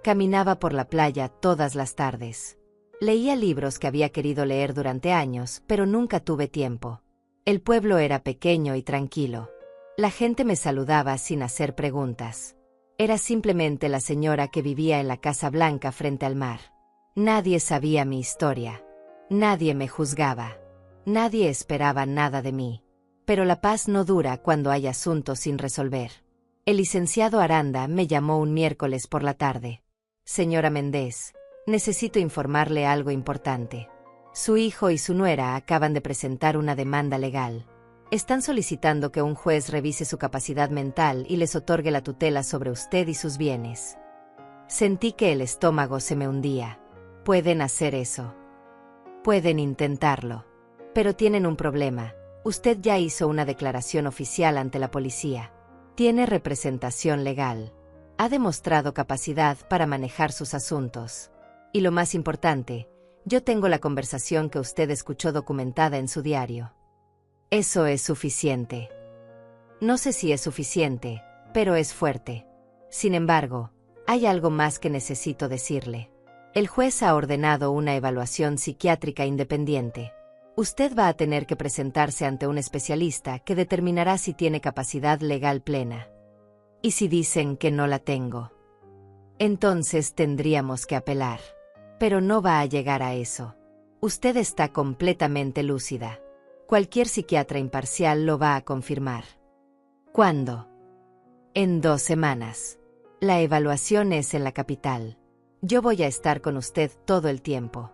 Caminaba por la playa todas las tardes. Leía libros que había querido leer durante años, pero nunca tuve tiempo. El pueblo era pequeño y tranquilo. La gente me saludaba sin hacer preguntas. Era simplemente la señora que vivía en la Casa Blanca frente al mar. Nadie sabía mi historia. Nadie me juzgaba. Nadie esperaba nada de mí. Pero la paz no dura cuando hay asuntos sin resolver. El licenciado Aranda me llamó un miércoles por la tarde. Señora Méndez, necesito informarle algo importante. Su hijo y su nuera acaban de presentar una demanda legal. Están solicitando que un juez revise su capacidad mental y les otorgue la tutela sobre usted y sus bienes. Sentí que el estómago se me hundía. Pueden hacer eso. Pueden intentarlo. Pero tienen un problema. Usted ya hizo una declaración oficial ante la policía. Tiene representación legal. Ha demostrado capacidad para manejar sus asuntos. Y lo más importante, yo tengo la conversación que usted escuchó documentada en su diario. Eso es suficiente. No sé si es suficiente, pero es fuerte. Sin embargo, hay algo más que necesito decirle. El juez ha ordenado una evaluación psiquiátrica independiente. Usted va a tener que presentarse ante un especialista que determinará si tiene capacidad legal plena. ¿Y si dicen que no la tengo? Entonces tendríamos que apelar. Pero no va a llegar a eso. Usted está completamente lúcida. Cualquier psiquiatra imparcial lo va a confirmar. ¿Cuándo? En 2 semanas. La evaluación es en la capital. Yo voy a estar con usted todo el tiempo.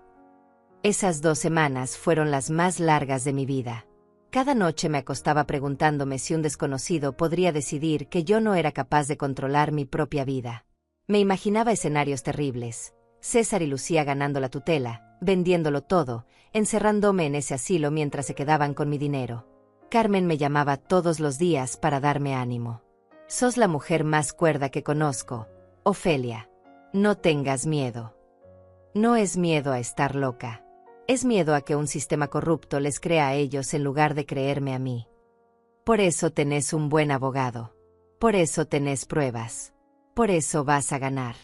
Esas 2 semanas fueron las más largas de mi vida. Cada noche me acostaba preguntándome si un desconocido podría decidir que yo no era capaz de controlar mi propia vida. Me imaginaba escenarios terribles. César y Lucía ganando la tutela, vendiéndolo todo, encerrándome en ese asilo mientras se quedaban con mi dinero. Carmen me llamaba todos los días para darme ánimo. Sos la mujer más cuerda que conozco, Ofelia. No tengas miedo. No es miedo a estar loca. Es miedo a que un sistema corrupto les crea a ellos en lugar de creerme a mí. Por eso tenés un buen abogado. Por eso tenés pruebas. Por eso vas a ganar.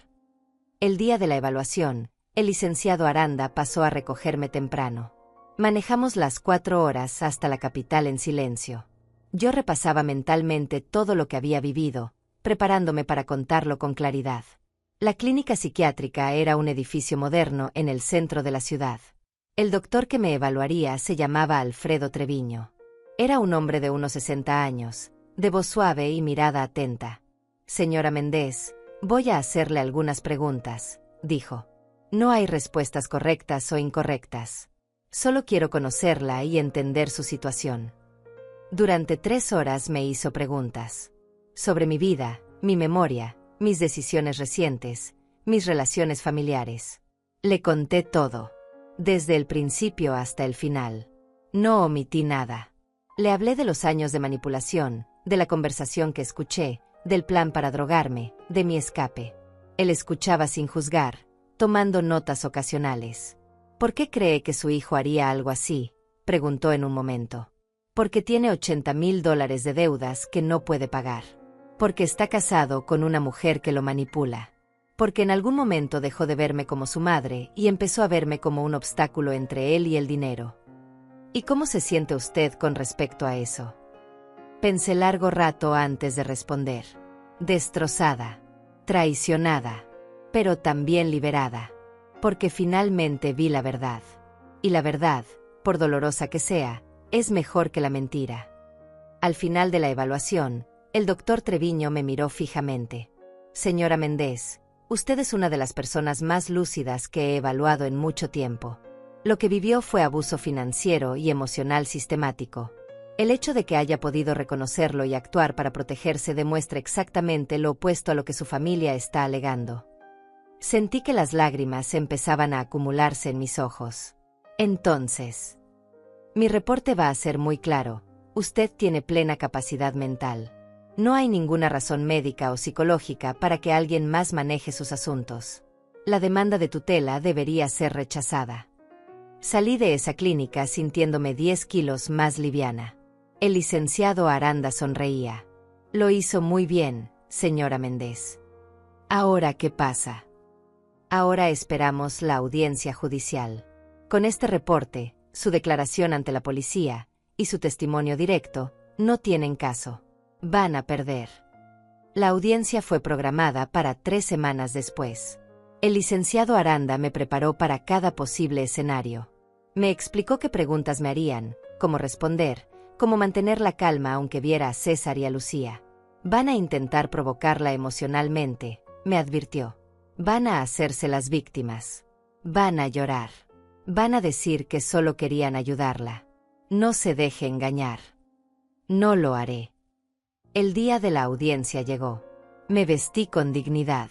El día de la evaluación, el licenciado Aranda pasó a recogerme temprano. Manejamos las 4 horas hasta la capital en silencio. Yo repasaba mentalmente todo lo que había vivido, preparándome para contarlo con claridad. La clínica psiquiátrica era un edificio moderno en el centro de la ciudad. El doctor que me evaluaría se llamaba Alfredo Treviño. Era un hombre de unos 60 años, de voz suave y mirada atenta. Señora Méndez, voy a hacerle algunas preguntas, dijo. No hay respuestas correctas o incorrectas. Solo quiero conocerla y entender su situación. Durante 3 horas me hizo preguntas. Sobre mi vida, mi memoria, mis decisiones recientes, mis relaciones familiares. Le conté todo. Desde el principio hasta el final. No omití nada. Le hablé de los años de manipulación, de la conversación que escuché, del plan para drogarme, de mi escape. Él escuchaba sin juzgar, tomando notas ocasionales. ¿Por qué cree que su hijo haría algo así?, preguntó en un momento. Porque tiene $80,000 de deudas que no puede pagar. Porque está casado con una mujer que lo manipula. Porque en algún momento dejó de verme como su madre y empezó a verme como un obstáculo entre él y el dinero. ¿Y cómo se siente usted con respecto a eso? Pensé largo rato antes de responder. Destrozada, traicionada, pero también liberada. Porque finalmente vi la verdad. Y la verdad, por dolorosa que sea, es mejor que la mentira. Al final de la evaluación, el doctor Treviño me miró fijamente. Señora Méndez, usted es una de las personas más lúcidas que he evaluado en mucho tiempo. Lo que vivió fue abuso financiero y emocional sistemático. El hecho de que haya podido reconocerlo y actuar para protegerse demuestra exactamente lo opuesto a lo que su familia está alegando. Sentí que las lágrimas empezaban a acumularse en mis ojos. Entonces, mi reporte va a ser muy claro. Usted tiene plena capacidad mental. No hay ninguna razón médica o psicológica para que alguien más maneje sus asuntos. La demanda de tutela debería ser rechazada. Salí de esa clínica sintiéndome 10 kilos más liviana. El licenciado Aranda sonreía. Lo hizo muy bien, señora Méndez. ¿Ahora qué pasa? Ahora esperamos la audiencia judicial. Con este reporte, su declaración ante la policía y su testimonio directo no tienen caso. Van a perder. La audiencia fue programada para 3 semanas después. El licenciado Aranda me preparó para cada posible escenario. Me explicó qué preguntas me harían, cómo responder, cómo mantener la calma aunque viera a César y a Lucía. Van a intentar provocarla emocionalmente, me advirtió. Van a hacerse las víctimas. Van a llorar. Van a decir que solo querían ayudarla. No se deje engañar. No lo haré. El día de la audiencia llegó. Me vestí con dignidad.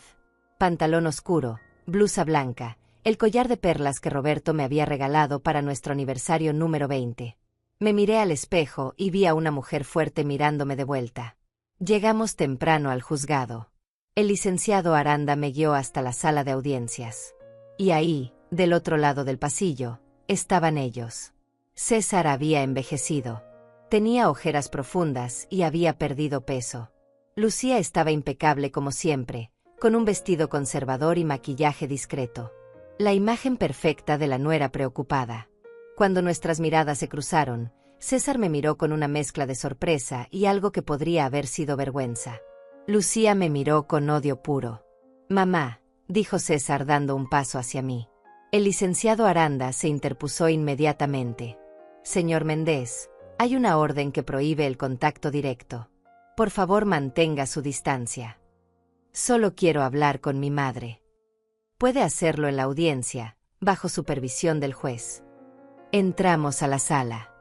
Pantalón oscuro, blusa blanca, el collar de perlas que Roberto me había regalado para nuestro aniversario número 20. Me miré al espejo y vi a una mujer fuerte mirándome de vuelta. Llegamos temprano al juzgado. El licenciado Aranda me guió hasta la sala de audiencias. Y ahí, del otro lado del pasillo, estaban ellos. César había envejecido. Tenía ojeras profundas y había perdido peso. Lucía estaba impecable como siempre, con un vestido conservador y maquillaje discreto. La imagen perfecta de la nuera preocupada. Cuando nuestras miradas se cruzaron, César me miró con una mezcla de sorpresa y algo que podría haber sido vergüenza. Lucía me miró con odio puro. «Mamá», dijo César dando un paso hacia mí. El licenciado Aranda se interpuso inmediatamente. «Señor Méndez, hay una orden que prohíbe el contacto directo». Por favor, mantenga su distancia. Solo quiero hablar con mi madre. Puede hacerlo en la audiencia, bajo supervisión del juez. Entramos a la sala.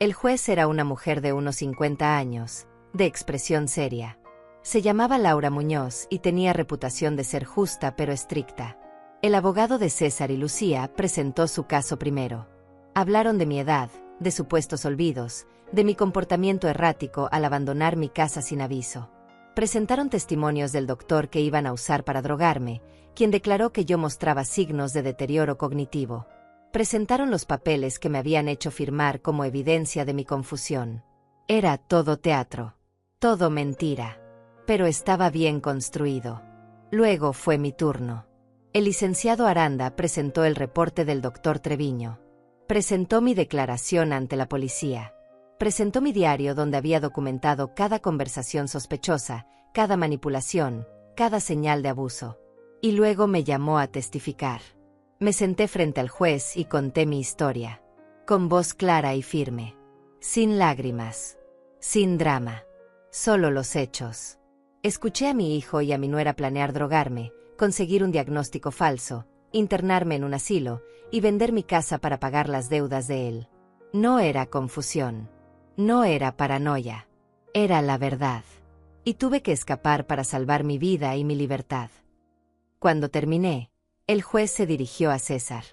El juez era una mujer de unos 50 años, de expresión seria. Se llamaba Laura Muñoz y tenía reputación de ser justa pero estricta. El abogado de César y Lucía presentó su caso primero. Hablaron de mi edad, de supuestos olvidos, de mi comportamiento errático al abandonar mi casa sin aviso. Presentaron testimonios del doctor que iban a usar para drogarme, quien declaró que yo mostraba signos de deterioro cognitivo. Presentaron los papeles que me habían hecho firmar como evidencia de mi confusión. Era todo teatro, todo mentira, pero estaba bien construido. Luego fue mi turno. El licenciado Aranda presentó el reporte del doctor Treviño. Presentó mi declaración ante la policía. Presentó mi diario donde había documentado cada conversación sospechosa, cada manipulación, cada señal de abuso. Y luego me llamó a testificar. Me senté frente al juez y conté mi historia. Con voz clara y firme. Sin lágrimas. Sin drama. Solo los hechos. Escuché a mi hijo y a mi nuera planear drogarme, conseguir un diagnóstico falso, internarme en un asilo y vender mi casa para pagar las deudas de él. No era confusión. No era paranoia. Era la verdad. Y tuve que escapar para salvar mi vida y mi libertad. Cuando terminé, el juez se dirigió a César.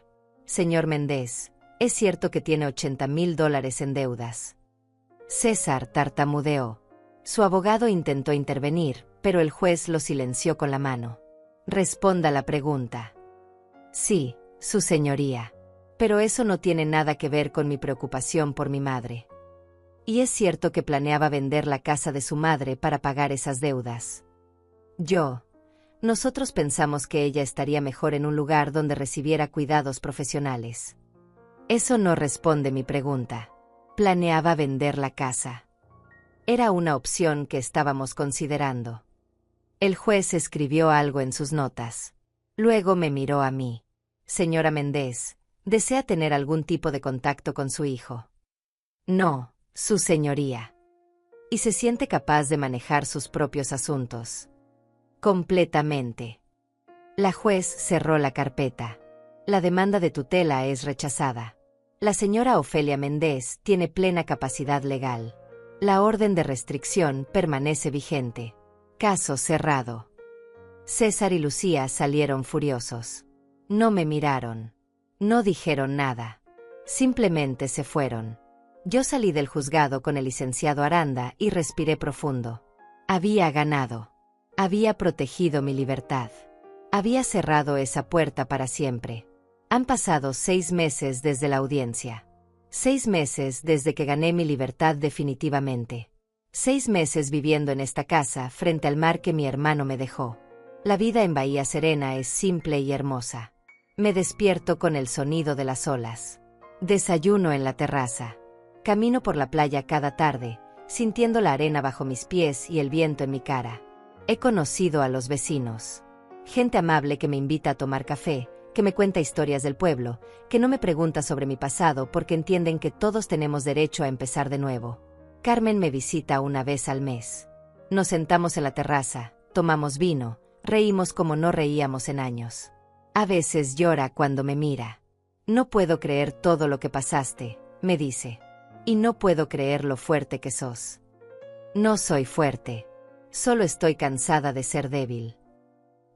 Señor Méndez, es cierto que tiene $80,000 en deudas. César tartamudeó. Su abogado intentó intervenir, pero el juez lo silenció con la mano. Responda la pregunta. Sí, su señoría. Pero eso no tiene nada que ver con mi preocupación por mi madre. Y es cierto que planeaba vender la casa de su madre para pagar esas deudas. Nosotros pensamos que ella estaría mejor en un lugar donde recibiera cuidados profesionales. Eso no responde mi pregunta. Planeaba vender la casa. Era una opción que estábamos considerando. El juez escribió algo en sus notas. Luego me miró a mí. Señora Méndez, ¿desea tener algún tipo de contacto con su hijo? No, su señoría. ¿Y se siente capaz de manejar sus propios asuntos? Completamente. La juez cerró la carpeta. La demanda de tutela es rechazada. La señora Ofelia Méndez tiene plena capacidad legal. La orden de restricción permanece vigente. Caso cerrado. César y Lucía salieron furiosos. No me miraron. No dijeron nada. Simplemente se fueron. Yo salí del juzgado con el licenciado Aranda y respiré profundo. Había ganado. Había protegido mi libertad. Había cerrado esa puerta para siempre. Han pasado 6 meses desde la audiencia. 6 meses desde que gané mi libertad definitivamente. 6 meses viviendo en esta casa frente al mar que mi hermano me dejó. La vida en Bahía Serena es simple y hermosa. Me despierto con el sonido de las olas. Desayuno en la terraza. Camino por la playa cada tarde, sintiendo la arena bajo mis pies y el viento en mi cara. He conocido a los vecinos. Gente amable que me invita a tomar café, que me cuenta historias del pueblo, que no me pregunta sobre mi pasado porque entienden que todos tenemos derecho a empezar de nuevo. Carmen me visita una vez al mes. Nos sentamos en la terraza, tomamos vino, reímos como no reíamos en años. A veces llora cuando me mira. No puedo creer todo lo que pasaste, me dice. Y no puedo creer lo fuerte que sos. No soy fuerte. Solo estoy cansada de ser débil.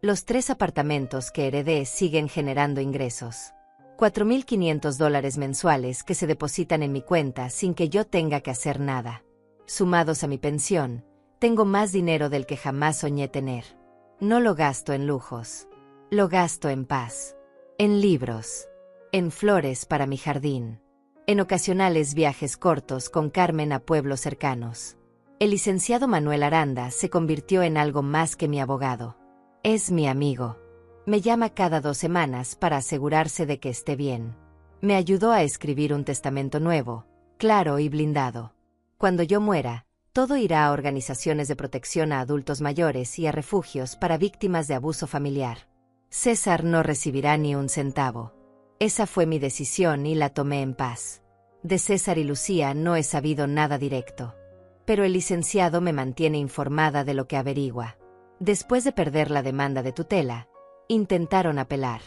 Los 3 apartamentos que heredé siguen generando ingresos. $4,500 mensuales que se depositan en mi cuenta sin que yo tenga que hacer nada. Sumados a mi pensión, tengo más dinero del que jamás soñé tener. No lo gasto en lujos. Lo gasto en paz. En libros. En flores para mi jardín. En ocasionales viajes cortos con Carmen a pueblos cercanos. El licenciado Manuel Aranda se convirtió en algo más que mi abogado. Es mi amigo. Me llama cada 2 semanas para asegurarse de que esté bien. Me ayudó a escribir un testamento nuevo, claro y blindado. Cuando yo muera, todo irá a organizaciones de protección a adultos mayores y a refugios para víctimas de abuso familiar. César no recibirá ni un centavo. Esa fue mi decisión y la tomé en paz. De César y Lucía no he sabido nada directo. pero el licenciado me mantiene informada de lo que averigua. Después de perder la demanda de tutela, intentaron apelar.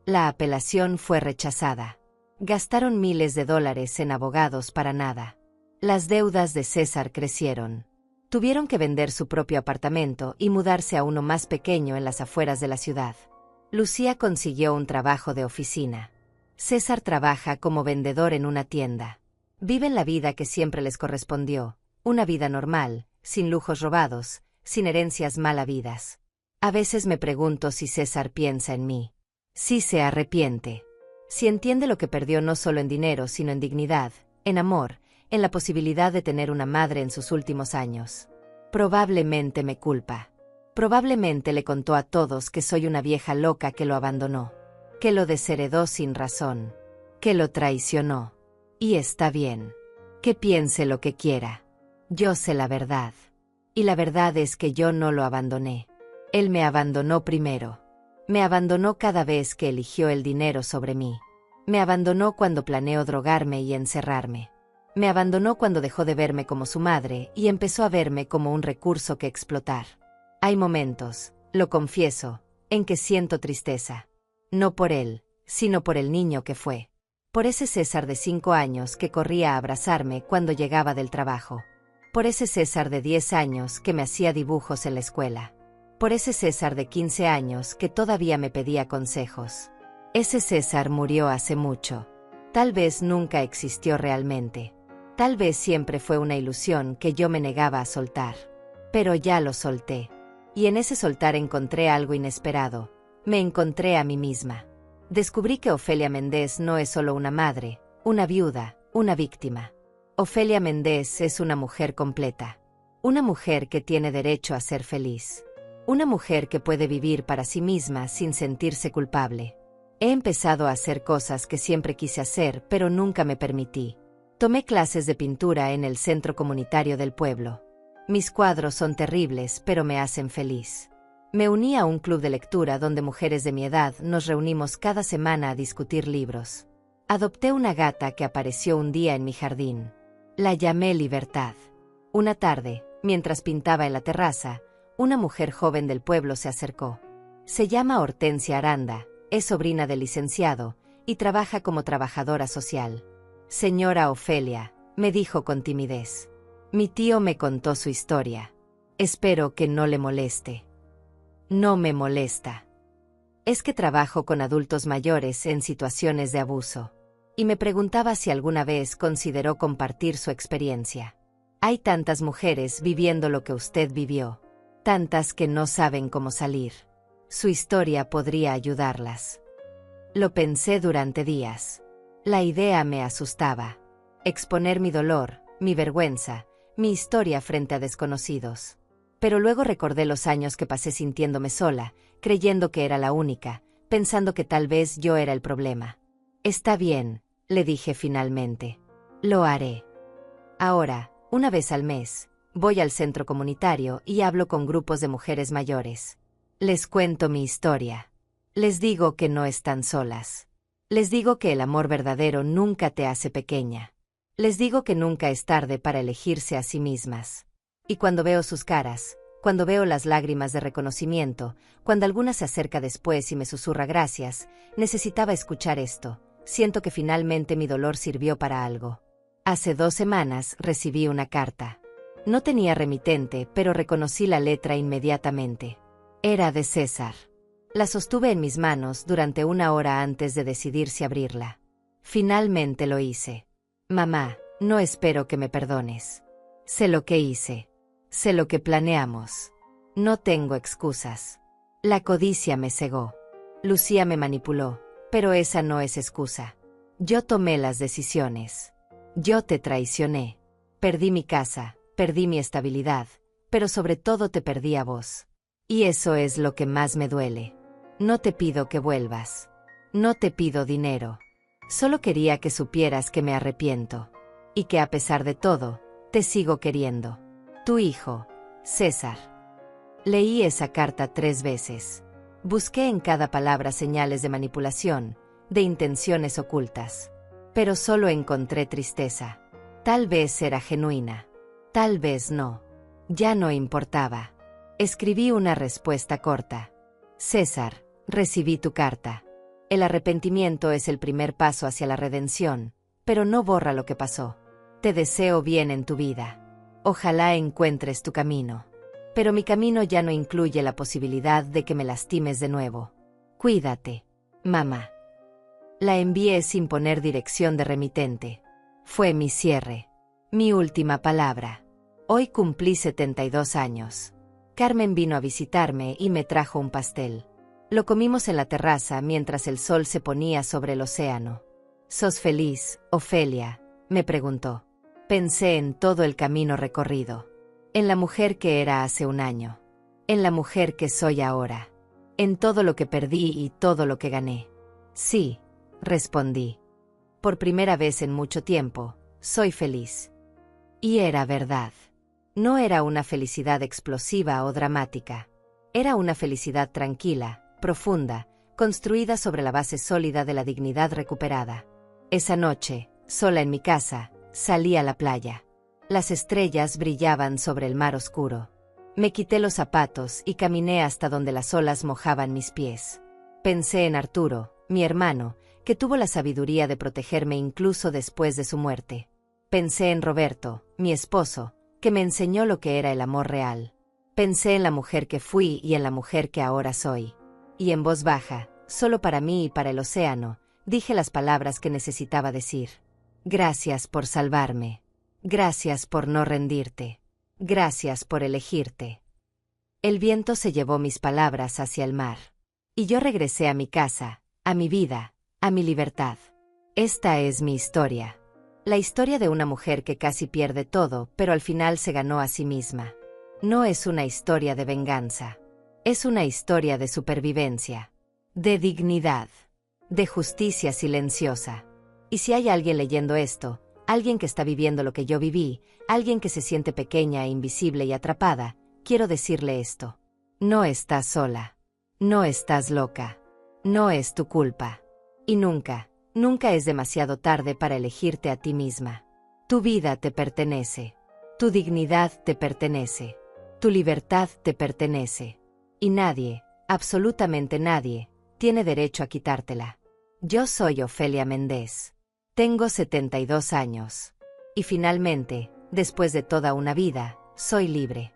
La apelación fue rechazada. Gastaron miles de dólares en abogados para nada. Las deudas de César crecieron. Tuvieron que vender su propio apartamento y mudarse a uno más pequeño en las afueras de la ciudad. Lucía consiguió un trabajo de oficina. César trabaja como vendedor en una tienda. Viven la vida que siempre les correspondió, una vida normal, sin lujos robados, sin herencias mal habidas. A veces me pregunto si César piensa en mí. Si se arrepiente. Si entiende lo que perdió no solo en dinero, sino en dignidad, en amor, en la posibilidad de tener una madre en sus últimos años. Probablemente me culpa. Probablemente le contó a todos que soy una vieja loca que lo abandonó, que lo desheredó sin razón, que lo traicionó. Y está bien. Que piense lo que quiera. Yo sé la verdad. Y la verdad es que yo no lo abandoné. Él me abandonó primero. Me abandonó cada vez que eligió el dinero sobre mí. Me abandonó cuando planeó drogarme y encerrarme. Me abandonó cuando dejó de verme como su madre y empezó a verme como un recurso que explotar. Hay momentos, lo confieso, en que siento tristeza. No por él, sino por el niño que fue. Por ese César de 5 años que corría a abrazarme cuando llegaba del trabajo. Por ese César de 10 años que me hacía dibujos en la escuela. Por ese César de 15 años que todavía me pedía consejos. Ese César murió hace mucho. Tal vez nunca existió realmente. Tal vez siempre fue una ilusión que yo me negaba a soltar. Pero ya lo solté. Y en ese soltar encontré algo inesperado. Me encontré a mí misma. Descubrí que Ofelia Méndez no es solo una madre, una viuda, una víctima. Ofelia Méndez es una mujer completa. Una mujer que tiene derecho a ser feliz. Una mujer que puede vivir para sí misma sin sentirse culpable. He empezado a hacer cosas que siempre quise hacer, pero nunca me permití. Tomé clases de pintura en el centro comunitario del pueblo. Mis cuadros son terribles, pero me hacen feliz. Me uní a un club de lectura donde mujeres de mi edad nos reunimos cada semana a discutir libros. Adopté una gata que apareció un día en mi jardín. La llamé Libertad. Una tarde, mientras pintaba en la terraza, una mujer joven del pueblo se acercó. Se llama Hortensia Aranda, es sobrina del licenciado, y trabaja como trabajadora social. Señora Ofelia, me dijo con timidez. Mi tío me contó su historia. Espero que no le moleste. No me molesta. Es que trabajo con adultos mayores en situaciones de abuso. Y me preguntaba si alguna vez consideró compartir su experiencia. Hay tantas mujeres viviendo lo que usted vivió. Tantas que no saben cómo salir. Su historia podría ayudarlas. Lo pensé durante días. La idea me asustaba. Exponer mi dolor, mi vergüenza, mi historia frente a desconocidos. Pero luego recordé los años que pasé sintiéndome sola, creyendo que era la única, pensando que tal vez yo era el problema. Está bien, le dije finalmente. Lo haré. Ahora, una vez al mes, voy al centro comunitario y hablo con grupos de mujeres mayores. Les cuento mi historia. Les digo que no están solas. Les digo que el amor verdadero nunca te hace pequeña. Les digo que nunca es tarde para elegirse a sí mismas. Y cuando veo sus caras, cuando veo las lágrimas de reconocimiento, cuando alguna se acerca después y me susurra gracias, necesitaba escuchar esto. Siento que finalmente mi dolor sirvió para algo. Hace 2 semanas recibí una carta. No tenía remitente, pero reconocí la letra inmediatamente. Era de César. La sostuve en mis manos durante 1 hora antes de decidir si abrirla. Finalmente lo hice. Mamá, no espero que me perdones. Sé lo que hice. Sé lo que planeamos. No tengo excusas. La codicia me cegó. Lucía me manipuló, pero esa no es excusa. Yo tomé las decisiones. Yo te traicioné. Perdí mi casa, perdí mi estabilidad, pero sobre todo te perdí a vos. Y eso es lo que más me duele. No te pido que vuelvas. No te pido dinero. Solo quería que supieras que me arrepiento. Y que a pesar de todo, te sigo queriendo. Tu hijo, César. Leí esa carta 3 veces. Busqué en cada palabra señales de manipulación, de intenciones ocultas. Pero solo encontré tristeza. Tal vez era genuina. Tal vez no. Ya no importaba. Escribí una respuesta corta. César, recibí tu carta. El arrepentimiento es el primer paso hacia la redención, pero no borra lo que pasó. Te deseo bien en tu vida. Ojalá encuentres tu camino. Pero mi camino ya no incluye la posibilidad de que me lastimes de nuevo. Cuídate, mamá. La envié sin poner dirección de remitente. Fue mi cierre. Mi última palabra. Hoy cumplí 72 años. Carmen vino a visitarme y me trajo un pastel. Lo comimos en la terraza mientras el sol se ponía sobre el océano. ¿Sos feliz, Ofelia?, me preguntó. Pensé en todo el camino recorrido. En la mujer que era hace un año. En la mujer que soy ahora. En todo lo que perdí y todo lo que gané. Sí, respondí. Por primera vez en mucho tiempo, soy feliz. Y era verdad. No era una felicidad explosiva o dramática. Era una felicidad tranquila, profunda, construida sobre la base sólida de la dignidad recuperada. Esa noche, sola en mi casa, salí a la playa. Las estrellas brillaban sobre el mar oscuro. Me quité los zapatos y caminé hasta donde las olas mojaban mis pies. Pensé en Arturo, mi hermano, que tuvo la sabiduría de protegerme incluso después de su muerte. Pensé en Roberto, mi esposo, que me enseñó lo que era el amor real. Pensé en la mujer que fui y en la mujer que ahora soy. Y en voz baja, solo para mí y para el océano, dije las palabras que necesitaba decir. Gracias por salvarme. Gracias por no rendirte. Gracias por elegirte. El viento se llevó mis palabras hacia el mar. Y yo regresé a mi casa, a mi vida, a mi libertad. Esta es mi historia. La historia de una mujer que casi pierde todo, pero al final se ganó a sí misma. No es una historia de venganza. Es una historia de supervivencia, de dignidad, de justicia silenciosa. Y si hay alguien leyendo esto, alguien que está viviendo lo que yo viví, alguien que se siente pequeña e invisible y atrapada, quiero decirle esto. No estás sola. No estás loca. No es tu culpa. Y nunca, nunca es demasiado tarde para elegirte a ti misma. Tu vida te pertenece. Tu dignidad te pertenece. Tu libertad te pertenece. Y nadie, absolutamente nadie, tiene derecho a quitártela. Yo soy Ofelia Méndez. Tengo 72 años. Y finalmente, después de toda una vida, soy libre.